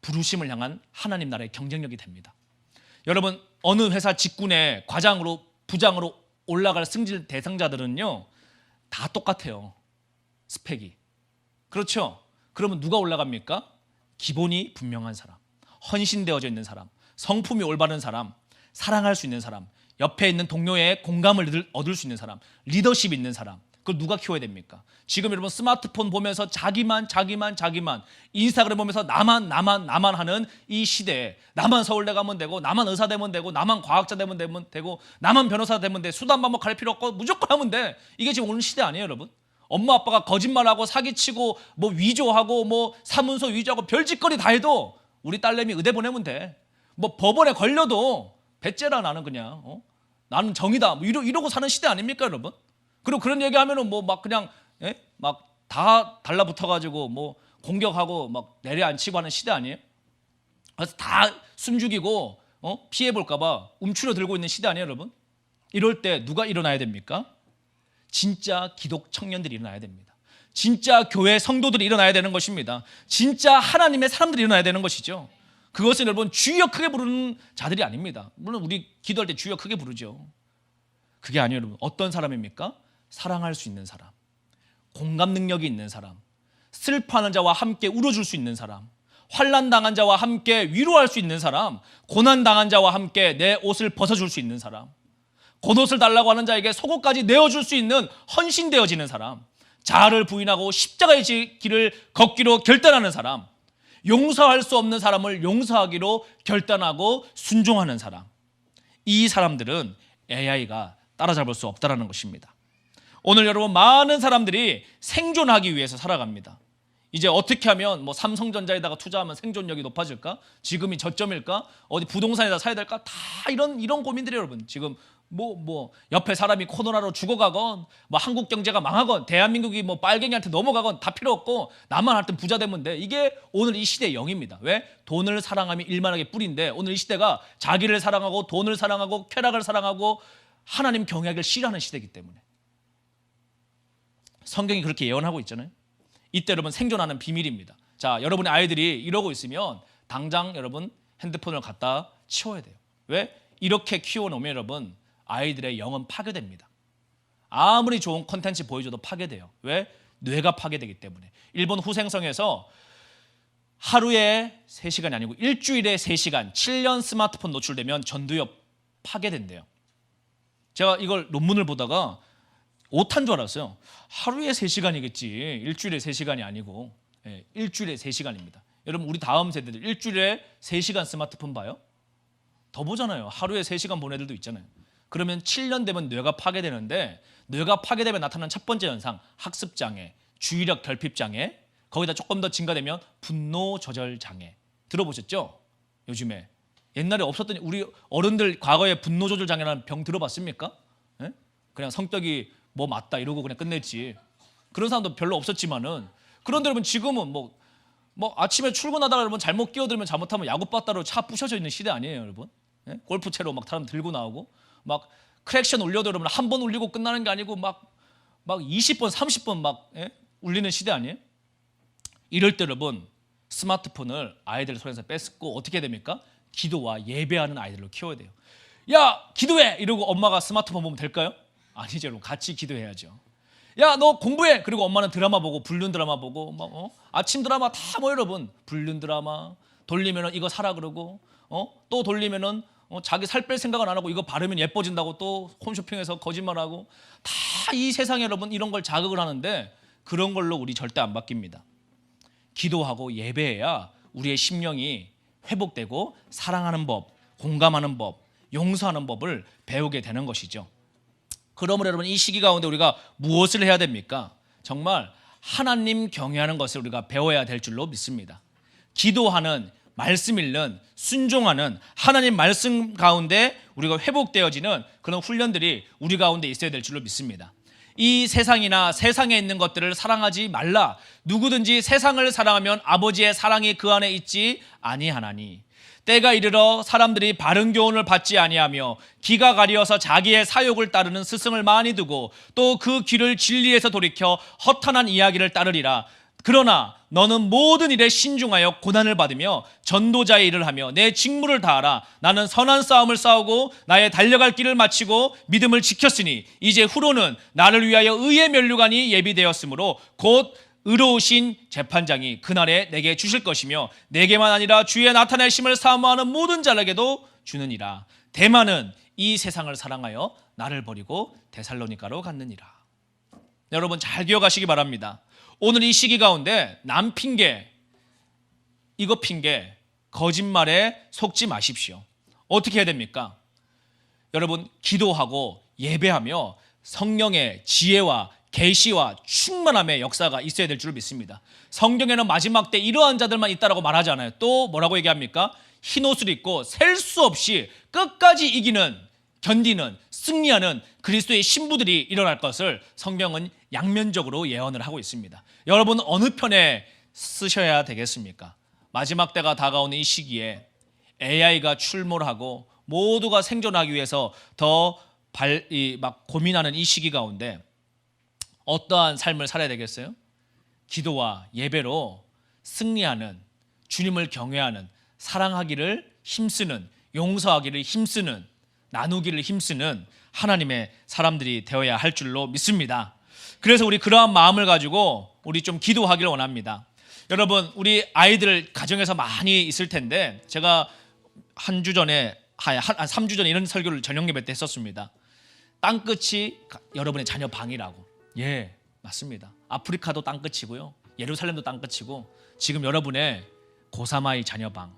Speaker 1: 부르심을 향한 하나님 나라의 경쟁력이 됩니다. 여러분 어느 회사 직군에 과장으로 부장으로 올라갈 승질 대상자들은요 다 똑같아요. 스펙이. 그렇죠? 그러면 누가 올라갑니까? 기본이 분명한 사람, 헌신되어져 있는 사람, 성품이 올바른 사람, 사랑할 수 있는 사람, 옆에 있는 동료의 공감을 얻을 수 있는 사람, 리더십 있는 사람. 그걸 누가 키워야 됩니까? 지금 여러분 스마트폰 보면서 자기만 인스타그램 보면서 나만 하는 이 시대에 나만 서울대 가면 되고 나만 의사 되면 되고 나만 과학자 되면 되고 나만 변호사 되면 돼. 수단 방법 갈 필요 없고 무조건 하면 돼. 이게 지금 오늘 시대 아니에요, 여러분? 엄마 아빠가 거짓말하고 사기치고 뭐 위조하고 뭐 사문서 위조하고 별짓거리 다 해도 우리 딸내미 의대 보내면 돼. 뭐 법원에 걸려도 배째라 나는 그냥 나는 정의다. 뭐 이러고 사는 시대 아닙니까, 여러분? 그리고 그런 얘기하면은 뭐 막 그냥 막 다 달라붙어가지고 뭐 공격하고 막 내려앉히고 하는 시대 아니에요? 그래서 다 숨죽이고 피해볼까봐 움츠려 들고 있는 시대 아니에요, 여러분? 이럴 때 누가 일어나야 됩니까? 진짜 기독 청년들이 일어나야 됩니다. 진짜 교회 성도들이 일어나야 되는 것입니다. 진짜 하나님의 사람들이 일어나야 되는 것이죠. 그것은 여러분 주여 크게 부르는 자들이 아닙니다. 물론 우리 기도할 때 주여 크게 부르죠. 그게 아니에요, 여러분. 어떤 사람입니까? 사랑할 수 있는 사람, 공감 능력이 있는 사람, 슬퍼하는 자와 함께 울어줄 수 있는 사람, 환난 당한 자와 함께 위로할 수 있는 사람, 고난 당한 자와 함께 내 옷을 벗어줄 수 있는 사람, 겉옷을 달라고 하는 자에게 속옷까지 내어줄 수 있는 헌신되어지는 사람, 자아를 부인하고 십자가의 길을 걷기로 결단하는 사람, 용서할 수 없는 사람을 용서하기로 결단하고 순종하는 사람. 이 사람들은 AI가 따라잡을 수 없다는 것입니다. 오늘 여러분 많은 사람들이 생존하기 위해서 살아갑니다. 이제 어떻게 하면 뭐 삼성전자에다가 투자하면 생존력이 높아질까? 지금이 저점일까? 어디 부동산에다 사야 될까? 다 이런 고민들이 여러분. 지금 뭐 옆에 사람이 코로나로 죽어가건 뭐 한국 경제가 망하건 대한민국이 뭐 빨갱이한테 넘어가건 다 필요 없고 나만 하여튼 부자 되면 돼. 이게 오늘 이 시대의 영입니다. 왜? 돈을 사랑함이 일만하게 뿌리인데 오늘 이 시대가 자기를 사랑하고 돈을 사랑하고 쾌락을 사랑하고 하나님 경외하기를 싫어하는 시대이기 때문에 성경이 그렇게 예언하고 있잖아요. 이때 여러분 생존하는 비밀입니다. 자, 여러분의 아이들이 이러고 있으면 당장 여러분 핸드폰을 갖다 치워야 돼요. 왜? 이렇게 키워놓으면 여러분 아이들의 영은 파괴됩니다. 아무리 좋은 콘텐츠 보여줘도 파괴돼요. 왜? 뇌가 파괴되기 때문에. 일본 후생성에서 하루에 3시간이 아니고 일주일에 3시간 7년 스마트폰 노출되면 전두엽 파괴된대요. 제가 이걸 논문을 보다가 오탄 줄 알았어요. 하루에 3시간이겠지. 일주일에 3시간이 아니고 일주일에 3시간입니다. 여러분 우리 다음 세대들 일주일에 3시간 스마트폰 봐요? 더 보잖아요. 하루에 3시간 본 애들도 있잖아요. 그러면 7년 되면 뇌가 파괴되는데 뇌가 파괴되면 나타나는 첫 번째 현상 학습장애, 주의력 결핍장애, 거기다 조금 더 증가되면 분노 조절 장애. 들어보셨죠? 요즘에 옛날에 없었던 우리 어른들 과거에 분노 조절 장애라는 병 들어봤습니까? 그냥 성격이 뭐 맞다 이러고 그냥 끝냈지. 그런 사람도 별로 없었지만은 그런데 여러분 지금은 뭐 아침에 출근하다가 여러분 잘못 끼어들면 잘못하면 야구바따로 차 부셔져 있는 시대 아니에요, 여러분? 골프채로 막 사람 들고 나오고 막 크랙션 울려도 여러분 한 번 울리고 끝나는 게 아니고 막 20번, 30번 막 울리는 시대 아니에요? 이럴 때 여러분 스마트폰을 아이들 손에서 뺏고 어떻게 해야 됩니까? 기도와 예배하는 아이들로 키워야 돼요. 야, 기도해! 이러고 엄마가 스마트폰 보면 될까요? 아니죠, 여러분. 같이 기도해야죠. 야, 너 공부해! 그리고 엄마는 드라마 보고 불륜 드라마 보고 아침 드라마 다 뭐 여러분 불륜 드라마 돌리면은 이거 사라 그러고 또 돌리면은 자기 살 뺄 생각은 안 하고 이거 바르면 예뻐진다고 또 홈쇼핑에서 거짓말하고 다 이 세상에 여러분 이런 걸 자극을 하는데 그런 걸로 우리 절대 안 바뀝니다. 기도하고 예배해야 우리의 심령이 회복되고 사랑하는 법, 공감하는 법, 용서하는 법을 배우게 되는 것이죠. 그러므로 여러분 이 시기 가운데 우리가 무엇을 해야 됩니까? 정말 하나님 경외하는 것을 우리가 배워야 될 줄로 믿습니다. 기도하는, 말씀 읽는, 순종하는 하나님 말씀 가운데 우리가 회복되어지는 그런 훈련들이 우리 가운데 있어야 될 줄로 믿습니다. 이 세상이나 세상에 있는 것들을 사랑하지 말라. 누구든지 세상을 사랑하면 아버지의 사랑이 그 안에 있지 아니하나니. 때가 이르러 사람들이 바른 교훈을 받지 아니하며 기가 가리어서 자기의 사욕을 따르는 스승을 많이 두고 또 그 귀를 진리에서 돌이켜 허탄한 이야기를 따르리라. 그러나 너는 모든 일에 신중하여 고난을 받으며 전도자의 일을 하며 내 직무를 다하라. 나는 선한 싸움을 싸우고 나의 달려갈 길을 마치고 믿음을 지켰으니 이제 후로는 나를 위하여 의의 면류관이 예비되었으므로 곧 의로우신 재판장이 그날에 내게 주실 것이며 내게만 아니라 주의 나타내심을 사모하는 모든 자에게도 주느니라. 대만은 이 세상을 사랑하여 나를 버리고 데살로니가로 갔느니라. 여러분 잘 기억하시기 바랍니다. 오늘 이 시기 가운데 남 핑계, 이거 핑계, 거짓말에 속지 마십시오. 어떻게 해야 됩니까? 여러분 기도하고 예배하며 성령의 지혜와 계시와 충만함의 역사가 있어야 될 줄 믿습니다. 성경에는 마지막 때 이러한 자들만 있다라고 말하지 않아요. 또 뭐라고 얘기합니까? 흰 옷을 입고 셀 수 없이 끝까지 이기는, 견디는, 승리하는 그리스도의 신부들이 일어날 것을 성경은 양면적으로 예언을 하고 있습니다. 여러분 어느 편에 쓰셔야 되겠습니까? 마지막 때가 다가오는 이 시기에 AI가 출몰하고 모두가 생존하기 위해서 더 고민하는 이 시기 가운데 어떠한 삶을 살아야 되겠어요? 기도와 예배로 승리하는, 주님을 경외하는, 사랑하기를 힘쓰는, 용서하기를 힘쓰는, 나누기를 힘쓰는 하나님의 사람들이 되어야 할 줄로 믿습니다. 그래서 우리 그러한 마음을 가지고 우리 좀 기도하기를 원합니다. 여러분 우리 아이들 가정에서 많이 있을 텐데 제가 한 3주 전에 이런 설교를 저녁 예배 때 했었습니다. 땅끝이 여러분의 자녀 방이라고. 예, 맞습니다. 아프리카도 땅끝이고요, 예루살렘도 땅끝이고, 지금 여러분의 고3 아이 자녀 방,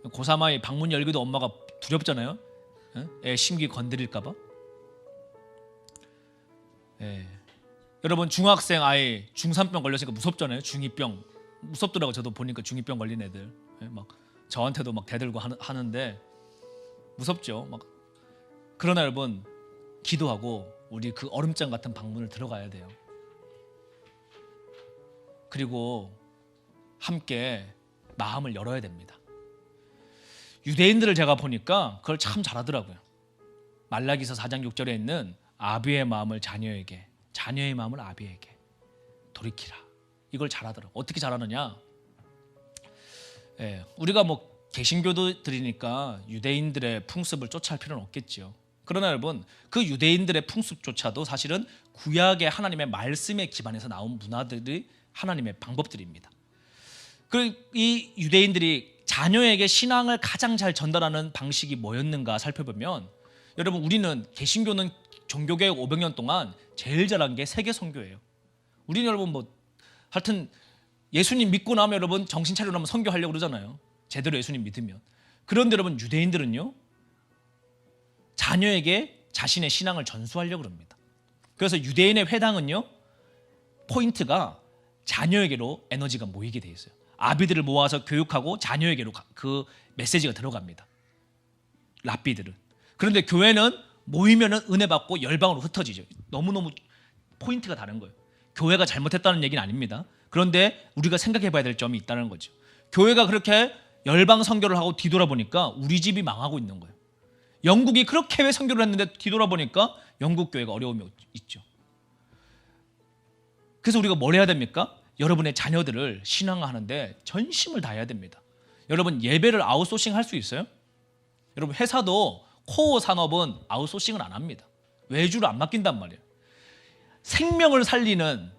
Speaker 1: 고3 아이 방문 열기도 엄마가 두렵잖아요. 애 심기 건드릴까 봐. 예. 여러분 중학생 아이 중3병 걸렸으니까 무섭잖아요. 중2병 무섭더라고. 저도 보니까 중2병 걸린 애들 막 저한테도 막 대들고 하는데 무섭죠. 막. 그러나 여러분 기도하고 우리 그 얼음장 같은 방문을 들어가야 돼요. 그리고 함께 마음을 열어야 됩니다. 유대인들을 제가 보니까 그걸 참 잘하더라고요. 말라기서 4장 6절에 있는 아비의 마음을 자녀에게, 자녀의 마음을 아비에게 돌이키라. 이걸 잘하더라고요. 어떻게 잘하느냐? 우리가 뭐 개신교도들이니까 유대인들의 풍습을 쫓아할 필요는 없겠죠. 그러나 여러분 그 유대인들의 풍습조차도 사실은 구약의 하나님의 말씀에 기반해서 나온 문화들이 하나님의 방법들입니다. 이 유대인들이 자녀에게 신앙을 가장 잘 전달하는 방식이 뭐였는가 살펴보면, 여러분 우리는 개신교는 종교개혁 500년 동안 제일 잘한 게 세계 선교예요. 우리는 여러분 뭐 하여튼 예수님 믿고 나면 여러분 정신 차리려면 선교하려고 그러잖아요. 제대로 예수님 믿으면. 그런데 여러분 유대인들은요 자녀에게 자신의 신앙을 전수하려고 합니다. 그래서 유대인의 회당은요 포인트가 자녀에게로 에너지가 모이게 돼 있어요. 아비들을 모아서 교육하고 자녀에게로 그 메시지가 들어갑니다. 랍비들은. 그런데 교회는 모이면은 은혜 받고 열방으로 흩어지죠. 너무너무 포인트가 다른 거예요. 교회가 잘못했다는 얘기는 아닙니다. 그런데 우리가 생각해 봐야 될 점이 있다는 거죠. 교회가 그렇게 열방 선교를 하고 뒤돌아보니까 우리 집이 망하고 있는 거예요. 영국이 그렇게 해외 선교를 했는데 뒤돌아보니까 영국 교회가 어려움이 있죠. 그래서 우리가 뭘 해야 됩니까? 여러분의 자녀들을 신앙화하는데 전심을 다해야 됩니다. 여러분 예배를 아웃소싱 할 수 있어요? 여러분 회사도 코어 산업은 아웃소싱을 안 합니다. 외주를 안 맡긴단 말이에요. 생명을 살리는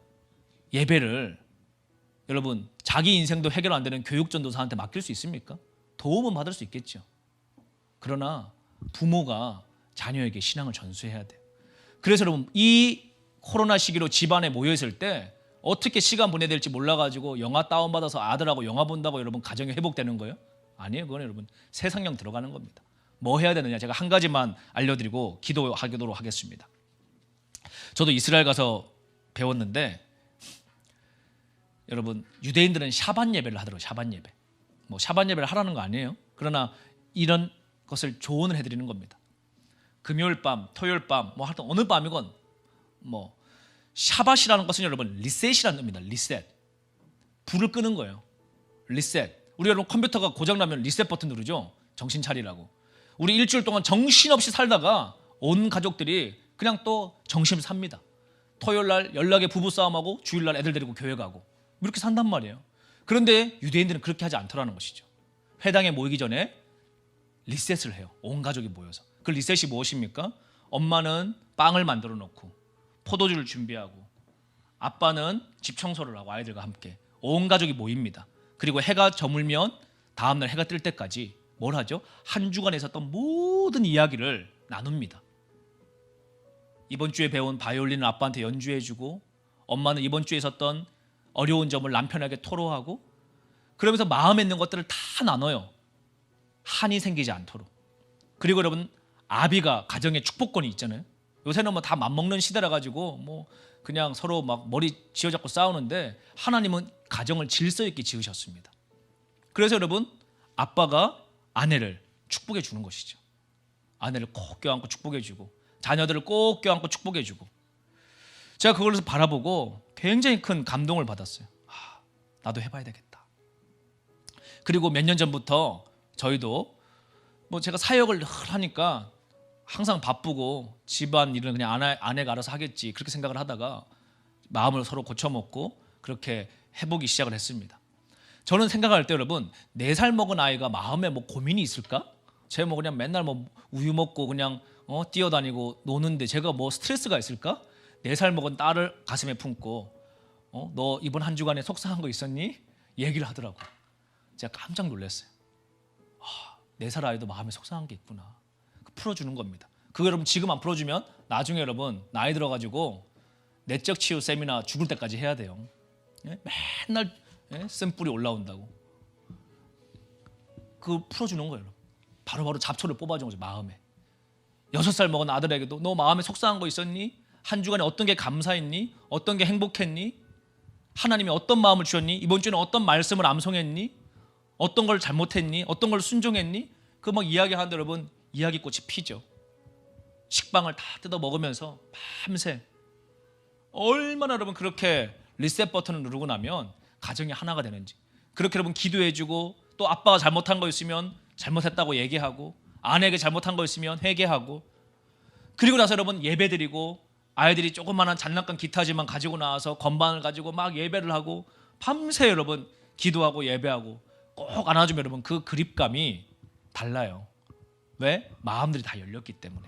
Speaker 1: 예배를 여러분 자기 인생도 해결 안 되는 교육전도사한테 맡길 수 있습니까? 도움은 받을 수 있겠죠. 그러나 부모가 자녀에게 신앙을 전수해야 돼요. 그래서 여러분 이 코로나 시기로 집안에 모여있을 때 어떻게 시간 보내야 될지 몰라가지고 영화 다운받아서 아들하고 영화 본다고 여러분 가정이 회복되는 거예요? 아니에요. 그건 여러분 세상령 들어가는 겁니다. 뭐 해야 되느냐 제가 한 가지만 알려드리고 기도하도록 하겠습니다. 저도 이스라엘 가서 배웠는데 여러분 유대인들은 샤반 예배를 하더라고요. 샤반 예배. 뭐 샤반 예배를 하라는 거 아니에요. 그러나 이런 것을 조언을 해드리는 겁니다. 금요일 밤, 토요일 밤, 뭐 하여튼 어느 밤이건 뭐 샤밧이라는 것은 여러분 리셋이라는 의미입니다. 리셋. 불을 끄는 거예요. 리셋. 우리 여러분 컴퓨터가 고장나면 리셋 버튼 누르죠. 정신 차리라고. 우리 일주일 동안 정신없이 살다가 온 가족들이 그냥 또 정신을 삽니다. 토요일 날 연락에 부부싸움하고 주일날 애들 데리고 교회 가고 이렇게 산단 말이에요. 그런데 유대인들은 그렇게 하지 않더라는 것이죠. 회당에 모이기 전에 리셋을 해요. 온 가족이 모여서. 그 리셋이 무엇입니까? 엄마는 빵을 만들어 놓고 포도주를 준비하고 아빠는 집 청소를 하고 아이들과 함께 온 가족이 모입니다. 그리고 해가 저물면 다음날 해가 뜰 때까지 뭘 하죠? 한 주간 있었던 모든 이야기를 나눕니다. 이번 주에 배운 바이올린을 아빠한테 연주해주고
Speaker 2: 엄마는 이번 주에 있었던 어려운 점을 남편에게 토로하고 그러면서 마음에 있는 것들을 다 나눠요. 한이 생기지 않도록. 그리고 여러분 아비가 가정의 축복권이 있잖아요. 요새는 뭐 다 맘먹는 시대라 가지고 뭐 그냥 서로 막 머리 쥐어잡고 싸우는데 하나님은 가정을 질서 있게 지으셨습니다. 그래서 여러분 아빠가 아내를 축복해 주는 것이죠. 아내를 꼭 껴안고 축복해 주고 자녀들을 꼭 껴안고 축복해 주고 제가 그걸 바라보고 굉장히 큰 감동을 받았어요. 나도 해봐야 되겠다. 그리고 몇 년 전부터 저희도 뭐 제가 사역을 늘 하니까 항상 바쁘고 집안 일은 그냥 아내가 알아서 하겠지 그렇게 생각을 하다가 마음을 서로 고쳐먹고 그렇게 해보기 시작을 했습니다. 저는 생각할 때 여러분 4살 먹은 아이가 마음에 뭐 고민이 있을까? 제가 뭐 그냥 맨날 뭐 우유 먹고 그냥 뛰어다니고 노는데 제가 뭐 스트레스가 있을까? 4살 먹은 딸을 가슴에 품고 너 이번 한 주간에 속상한 거 있었니? 얘기를 하더라고요. 제가 깜짝 놀랐어요. 4살 아이도 마음에 속상한 게 있구나. 풀어주는 겁니다. 그거 여러분 지금 안 풀어주면 나중에 여러분 나이 들어가지고 내적 치유 세미나 죽을 때까지 해야 돼요. 맨날 쓴뿌리 올라온다고. 그거 풀어주는 거예요. 바로바로 잡초를 뽑아주는 거죠. 마음에. 6살 먹은 아들에게도 너 마음에 속상한 거 있었니? 한 주간에 어떤 게 감사했니? 어떤 게 행복했니? 하나님이 어떤 마음을 주셨니? 이번 주에는 어떤 말씀을 암송했니? 어떤 걸 잘못했니? 어떤 걸 순종했니? 그 막 이야기하는데 여러분 이야기꽃이 피죠. 식빵을 다 뜯어 먹으면서 밤새 얼마나 여러분 그렇게 리셋 버튼을 누르고 나면 가정이 하나가 되는지 그렇게 여러분 기도해주고 또 아빠가 잘못한 거 있으면 잘못했다고 얘기하고 아내에게 잘못한 거 있으면 회개하고 그리고 나서 여러분 예배드리고 아이들이 조그마한 장난감 기타지만 가지고 나와서 건반을 가지고 막 예배를 하고 밤새 여러분 기도하고 예배하고 꼭 안아주면 여러분 그 그립감이 달라요. 왜? 마음들이 다 열렸기 때문에.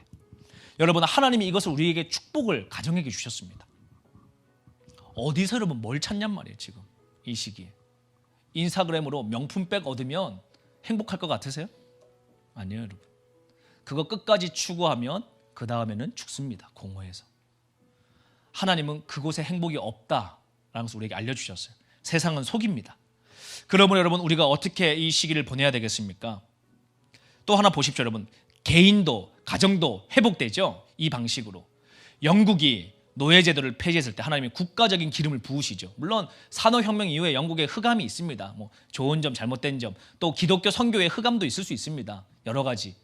Speaker 2: 여러분 하나님이 이것을 우리에게 축복을 가정에게 주셨습니다. 어디서 여러분 뭘 찾냔 말이에요. 지금 이 시기에 인스타그램으로 명품백 얻으면 행복할 것 같으세요? 아니에요 여러분. 그거 끝까지 추구하면 그 다음에는 죽습니다. 공허해서. 하나님은 그곳에 행복이 없다라는 것을 우리에게 알려주셨어요. 세상은 속입니다. 그러므로 여러분 우리가 어떻게 이 시기를 보내야 되겠습니까? 또 하나 보십시오 여러분. 개인도 가정도 회복되죠. 이 방식으로. 영국이 노예제도를 폐지했을 때 하나님이 국가적인 기름을 부으시죠. 물론 산업혁명 이후에 영국에 흑암이 있습니다. 뭐 좋은 점 잘못된 점 또 기독교 선교의 흑암도 있을 수 있습니다. 여러 가지.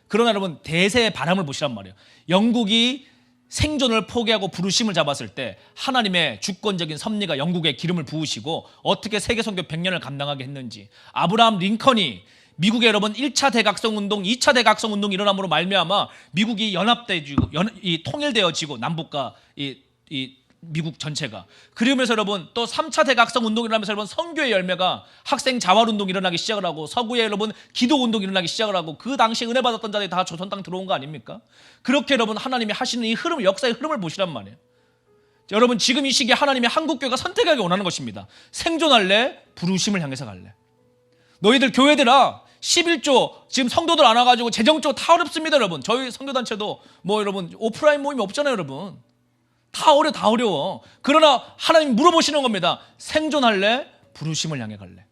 Speaker 2: 그러나 여러분 대세의 바람을 보시란 말이에요. 영국이 생존을 포기하고 부르심을 잡았을 때 하나님의 주권적인 섭리가 영국에 기름을 부으시고 어떻게 세계 선교 100년을 감당하게 했는지 아브라함 링컨이 미국의 여러분 1차 대각성 운동, 2차 대각성 운동이 일어남으로 말미암아 미국이 연합되어지고 통일되어지고 남북과 이 미국 전체가 그러면서 여러분 또 3차 대각성 운동이 일어나면서 여러분 선교의 열매가 학생 자활 운동이 일어나기 시작을 하고 서구에 여러분 기도 운동이 일어나기 시작을 하고 그 당시에 은혜 받았던 자들이 다 조선 땅 들어온 거 아닙니까? 그렇게 여러분 하나님이 하시는 이 흐름, 역사의 흐름을 보시란 말이에요. 여러분 지금 이 시기에 하나님이 한국교회가 선택하기 원하는 것입니다. 생존할래? 부르심을 향해서 갈래? 너희들 교회들아 11조 지금 성도들 안 와가지고 재정적으로 다 어렵습니다 여러분. 저희 선교단체도 뭐 여러분 오프라인 모임이 없잖아요 여러분. 다 어려워. 그러나 하나님 물어보시는 겁니다. 생존할래? 부르심을 향해 갈래?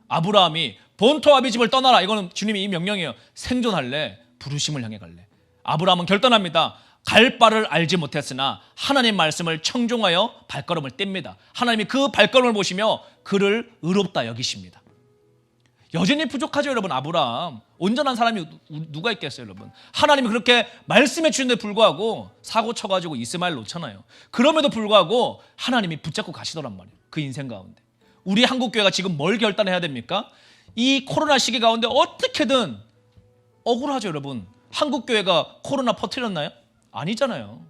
Speaker 2: 아브라함이 본토 아비 집을 떠나라. 이거는 주님이 이 명령이에요. 생존할래? 부르심을 향해 갈래? 아브라함은 결단합니다. 갈 바를 알지 못했으나 하나님 말씀을 청종하여 발걸음을 뗍니다. 하나님이 그 발걸음을 보시며 그를 의롭다 여기십니다. 여전히 부족하죠 여러분. 아브라함 온전한 사람이 누가 있겠어요 여러분. 하나님이 그렇게 말씀해 주는데 불구하고 사고 쳐가지고 이스마엘 놓잖아요. 그럼에도 불구하고 하나님이 붙잡고 가시더란 말이에요. 그 인생 가운데. 우리 한국교회가 지금 뭘 결단해야 됩니까? 이 코로나 시기 가운데 어떻게든 억울하죠 여러분. 한국교회가 코로나 퍼뜨렸나요? 아니잖아요.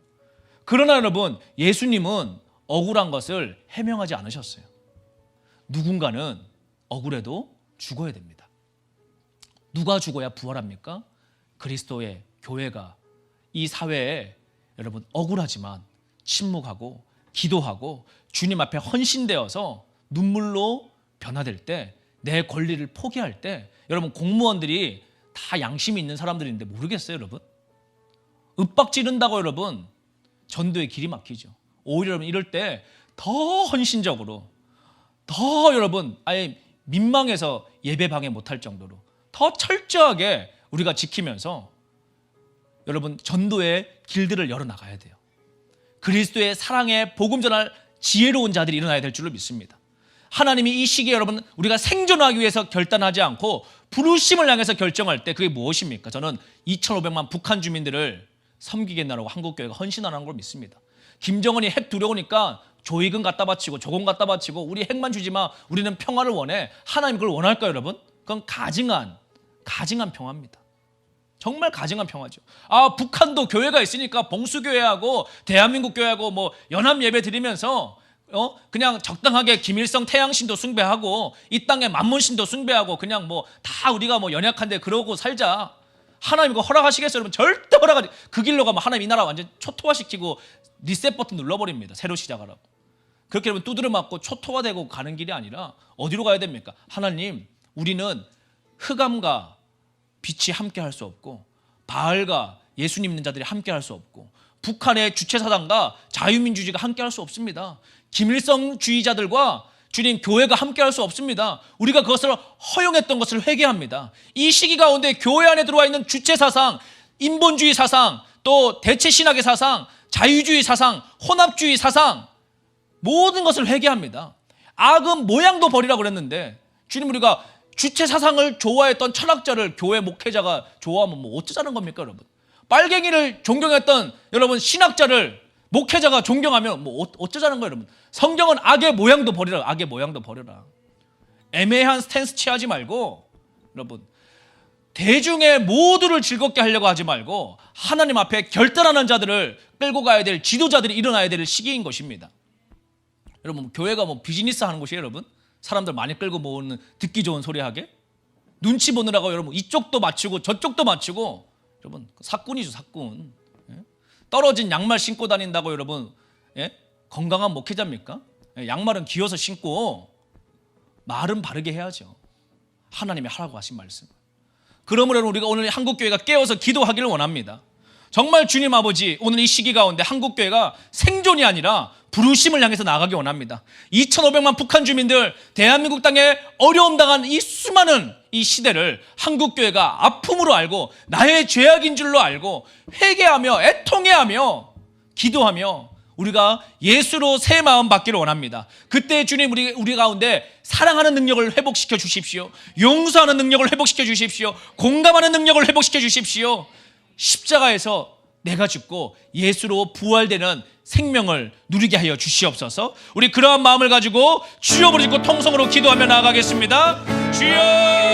Speaker 2: 그러나 여러분 예수님은 억울한 것을 해명하지 않으셨어요. 누군가는 억울해도 죽어야 됩니다. 누가 죽어야 부활합니까? 그리스도의 교회가 이 사회에 여러분 억울하지만 침묵하고 기도하고 주님 앞에 헌신되어서 눈물로 변화될 때 내 권리를 포기할 때 여러분 공무원들이 다 양심이 있는 사람들인데 모르겠어요 여러분? 윽박 지른다고 여러분 전도의 길이 막히죠. 오히려 여러분 이럴 때 더 헌신적으로, 더 여러분 아예 민망해서 예배 방해 못할 정도로 더 철저하게 우리가 지키면서 여러분 전도의 길들을 열어나가야 돼요. 그리스도의 사랑의 복음 전할 지혜로운 자들이 일어나야 될 줄로 믿습니다. 하나님이 이 시기에 여러분 우리가 생존하기 위해서 결단하지 않고 부르심을 향해서 결정할 때 그게 무엇입니까? 저는 2,500만 북한 주민들을 섬기겠나라고 한국교회가 헌신하는 걸 믿습니다. 김정은이 핵 두려우니까 조의금 갖다 바치고 조공 갖다 바치고 우리 핵만 주지 마, 우리는 평화를 원해. 하나님 그걸 원할까요 여러분? 그건 가증한 평화입니다. 정말 가증한 평화죠. 아, 북한도 교회가 있으니까 봉수교회하고 대한민국 교회하고 뭐 연합 예배 드리면서 그냥 적당하게 김일성 태양신도 숭배하고 이 땅에 만문신도 숭배하고 그냥 뭐 다 우리가 뭐 연약한데 그러고 살자. 하나님 그거 허락하시겠어요? 여러분 절대 허락하지. 그 길로 가면 하나님 이 나라 완전 초토화시키고 리셋 버튼 눌러버립니다. 새로 시작하라고. 그렇게 여러분 두드려 맞고 초토화되고 가는 길이 아니라 어디로 가야 됩니까? 하나님, 우리는 흑암과 빛이 함께 할 수 없고 바알과 예수님 믿는 자들이 함께 할 수 없고 북한의 주체사당과 자유민주주의가 함께 할 수 없습니다. 김일성주의자들과 주님 교회가 함께 할 수 없습니다. 우리가 그것을 허용했던 것을 회개합니다. 이 시기 가운데 교회 안에 들어와 있는 주체사상, 인본주의 사상, 또 대체신학의 사상, 자유주의 사상, 혼합주의 사상 모든 것을 회개합니다. 악은 모양도 버리라고 그랬는데 주님 우리가 주체 사상을 좋아했던 철학자를 교회 목회자가 좋아하면 뭐 어쩌자는 겁니까 여러분? 빨갱이를 존경했던 여러분 신학자를 목회자가 존경하면 뭐 어쩌자는 거예요 여러분? 성경은 악의 모양도 버리라. 악의 모양도 버려라. 애매한 스탠스 취하지 말고 여러분 대중의 모두를 즐겁게 하려고 하지 말고 하나님 앞에 결단하는 자들을 끌고 가야 될 지도자들이 일어나야 될 시기인 것입니다. 여러분 교회가 뭐 비즈니스 하는 곳이에요 여러분? 사람들 많이 끌고 모으는 듣기 좋은 소리 하게? 눈치 보느라고 여러분 이쪽도 맞추고 저쪽도 맞추고 여러분 사꾼이죠 사꾼. 예? 떨어진 양말 신고 다닌다고 여러분 예? 건강한 목회자입니까? 예? 양말은 기어서 신고 말은 바르게 해야죠. 하나님이 하라고 하신 말씀. 그러므로 우리가 오늘 한국교회가 깨어서 기도하기를 원합니다. 정말 주님 아버지 오늘 이 시기 가운데 한국교회가 생존이 아니라 부르심을 향해서 나가기 원합니다. 2,500만 북한 주민들 대한민국 땅에 어려움 당한 이 수많은 이 시대를 한국교회가 아픔으로 알고 나의 죄악인 줄로 알고 회개하며 애통해하며 기도하며 우리가 예수로 새 마음 받기를 원합니다. 그때 주님 우리 가운데 사랑하는 능력을 회복시켜 주십시오. 용서하는 능력을 회복시켜 주십시오. 공감하는 능력을 회복시켜 주십시오. 십자가에서 내가 죽고 예수로 부활되는 생명을 누리게 하여 주시옵소서. 우리 그러한 마음을 가지고 주여 부르짖고 통성으로 기도하며 나아가겠습니다. 주여